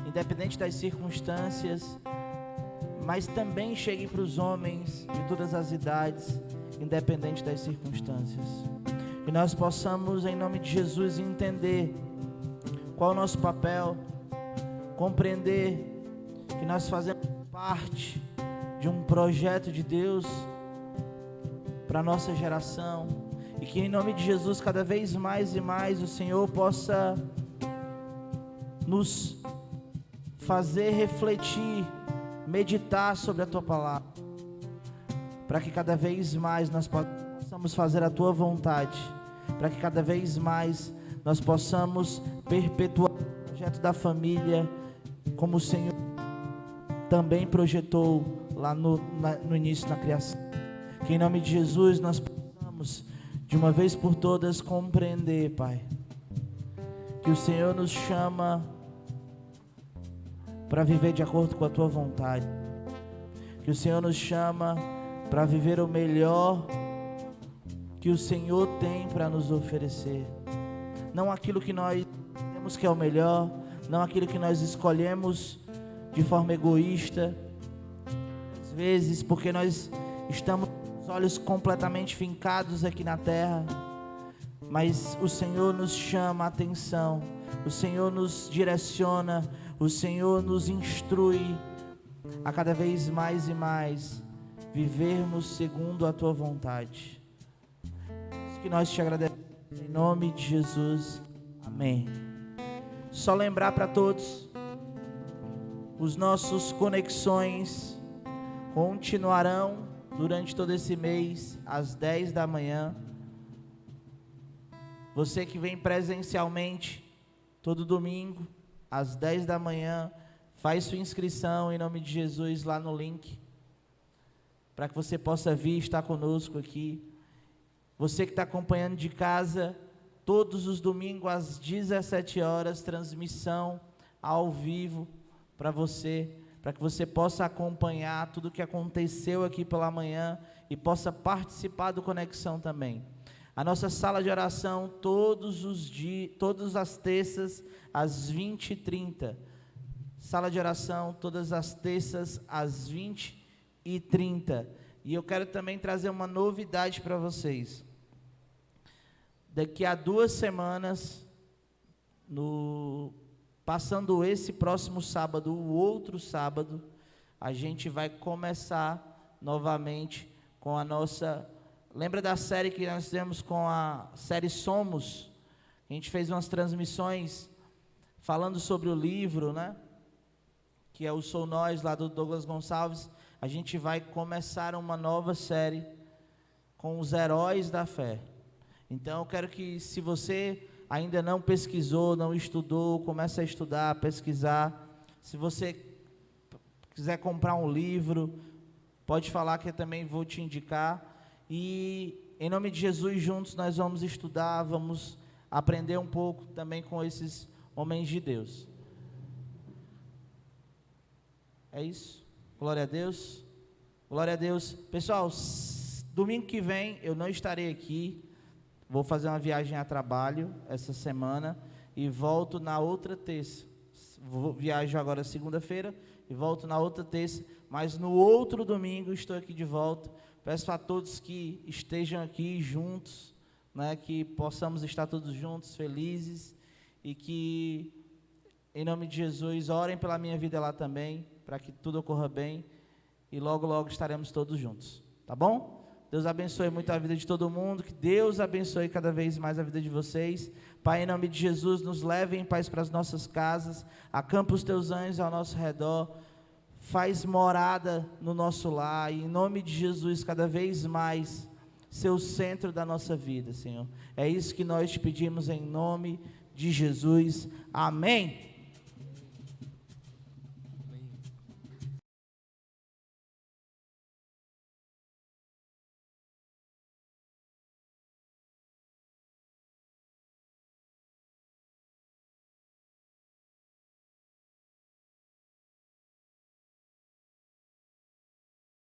independente das circunstâncias, mas também chegue para os homens de todas as idades, independente das circunstâncias. Que nós possamos, em nome de Jesus, entender qual é o nosso papel, compreender que nós fazemos parte de um projeto de Deus para a nossa geração, e que em nome de Jesus, cada vez mais e mais, o Senhor possa nos fazer refletir, meditar sobre a Tua Palavra, para que cada vez mais nós possamos fazer a Tua vontade, para que cada vez mais nós possamos perpetuar o projeto da família, como o Senhor também projetou lá no início da criação. Que em nome de Jesus nós possamos, de uma vez por todas, compreender, Pai, que o Senhor nos chama para viver de acordo com a Tua vontade, que o Senhor nos chama para viver o melhor que o Senhor tem para nos oferecer, não aquilo que nós temos que é o melhor, não aquilo que nós escolhemos de forma egoísta, às vezes porque nós estamos com os olhos completamente fincados aqui na terra, mas o Senhor nos chama a atenção, o Senhor nos direciona, o Senhor nos instrui a cada vez mais e mais vivermos segundo a Tua vontade. Isso que nós te agradecemos em nome de Jesus, amém. Só lembrar para todos, os nossos conexões continuarão durante todo esse mês, às 10 da manhã. Você que vem presencialmente, todo domingo, às 10 da manhã, faz sua inscrição em nome de Jesus lá no link, para que você possa vir estar conosco aqui. Você que está acompanhando de casa, todos os domingos às 17 horas, transmissão ao vivo para você, para que você possa acompanhar tudo o que aconteceu aqui pela manhã e possa participar do Conexão também. A nossa sala de oração todos os dias, todas as terças às 20h30. Sala de oração todas as terças às 20h30. E eu quero também trazer uma novidade para vocês. Daqui a 2 semanas, passando esse próximo sábado, o outro sábado, a gente vai começar novamente com a nossa... Lembra da série que nós fizemos com a série Somos? A gente fez umas transmissões falando sobre o livro, né? Que é o Sou Nós, lá do Douglas Gonçalves. A gente vai começar uma nova série com os heróis da fé. Então eu quero que, se você ainda não pesquisou, não estudou, comece a estudar, pesquisar. Se você quiser comprar um livro, pode falar que eu também vou te indicar. E em nome de Jesus, juntos nós vamos estudar, vamos aprender um pouco também com esses homens de Deus. É isso. Glória a Deus. Glória a Deus. Pessoal, domingo que vem eu não estarei aqui. Vou fazer uma viagem a trabalho essa semana e volto na outra terça. Viajo agora segunda-feira e volto na outra terça, mas no outro domingo estou aqui de volta. Peço a todos que estejam aqui juntos, né, que possamos estar todos juntos, felizes, e que, em nome de Jesus, orem pela minha vida lá também, para que tudo ocorra bem, e logo, logo estaremos todos juntos, tá bom? Deus abençoe muito a vida de todo mundo, que Deus abençoe cada vez mais a vida de vocês. Pai, em nome de Jesus, nos leve em paz para as nossas casas, acampa os teus anjos ao nosso redor, faz morada no nosso lar, e em nome de Jesus, cada vez mais, ser o centro da nossa vida, Senhor. É isso que nós te pedimos em nome de Jesus. Amém.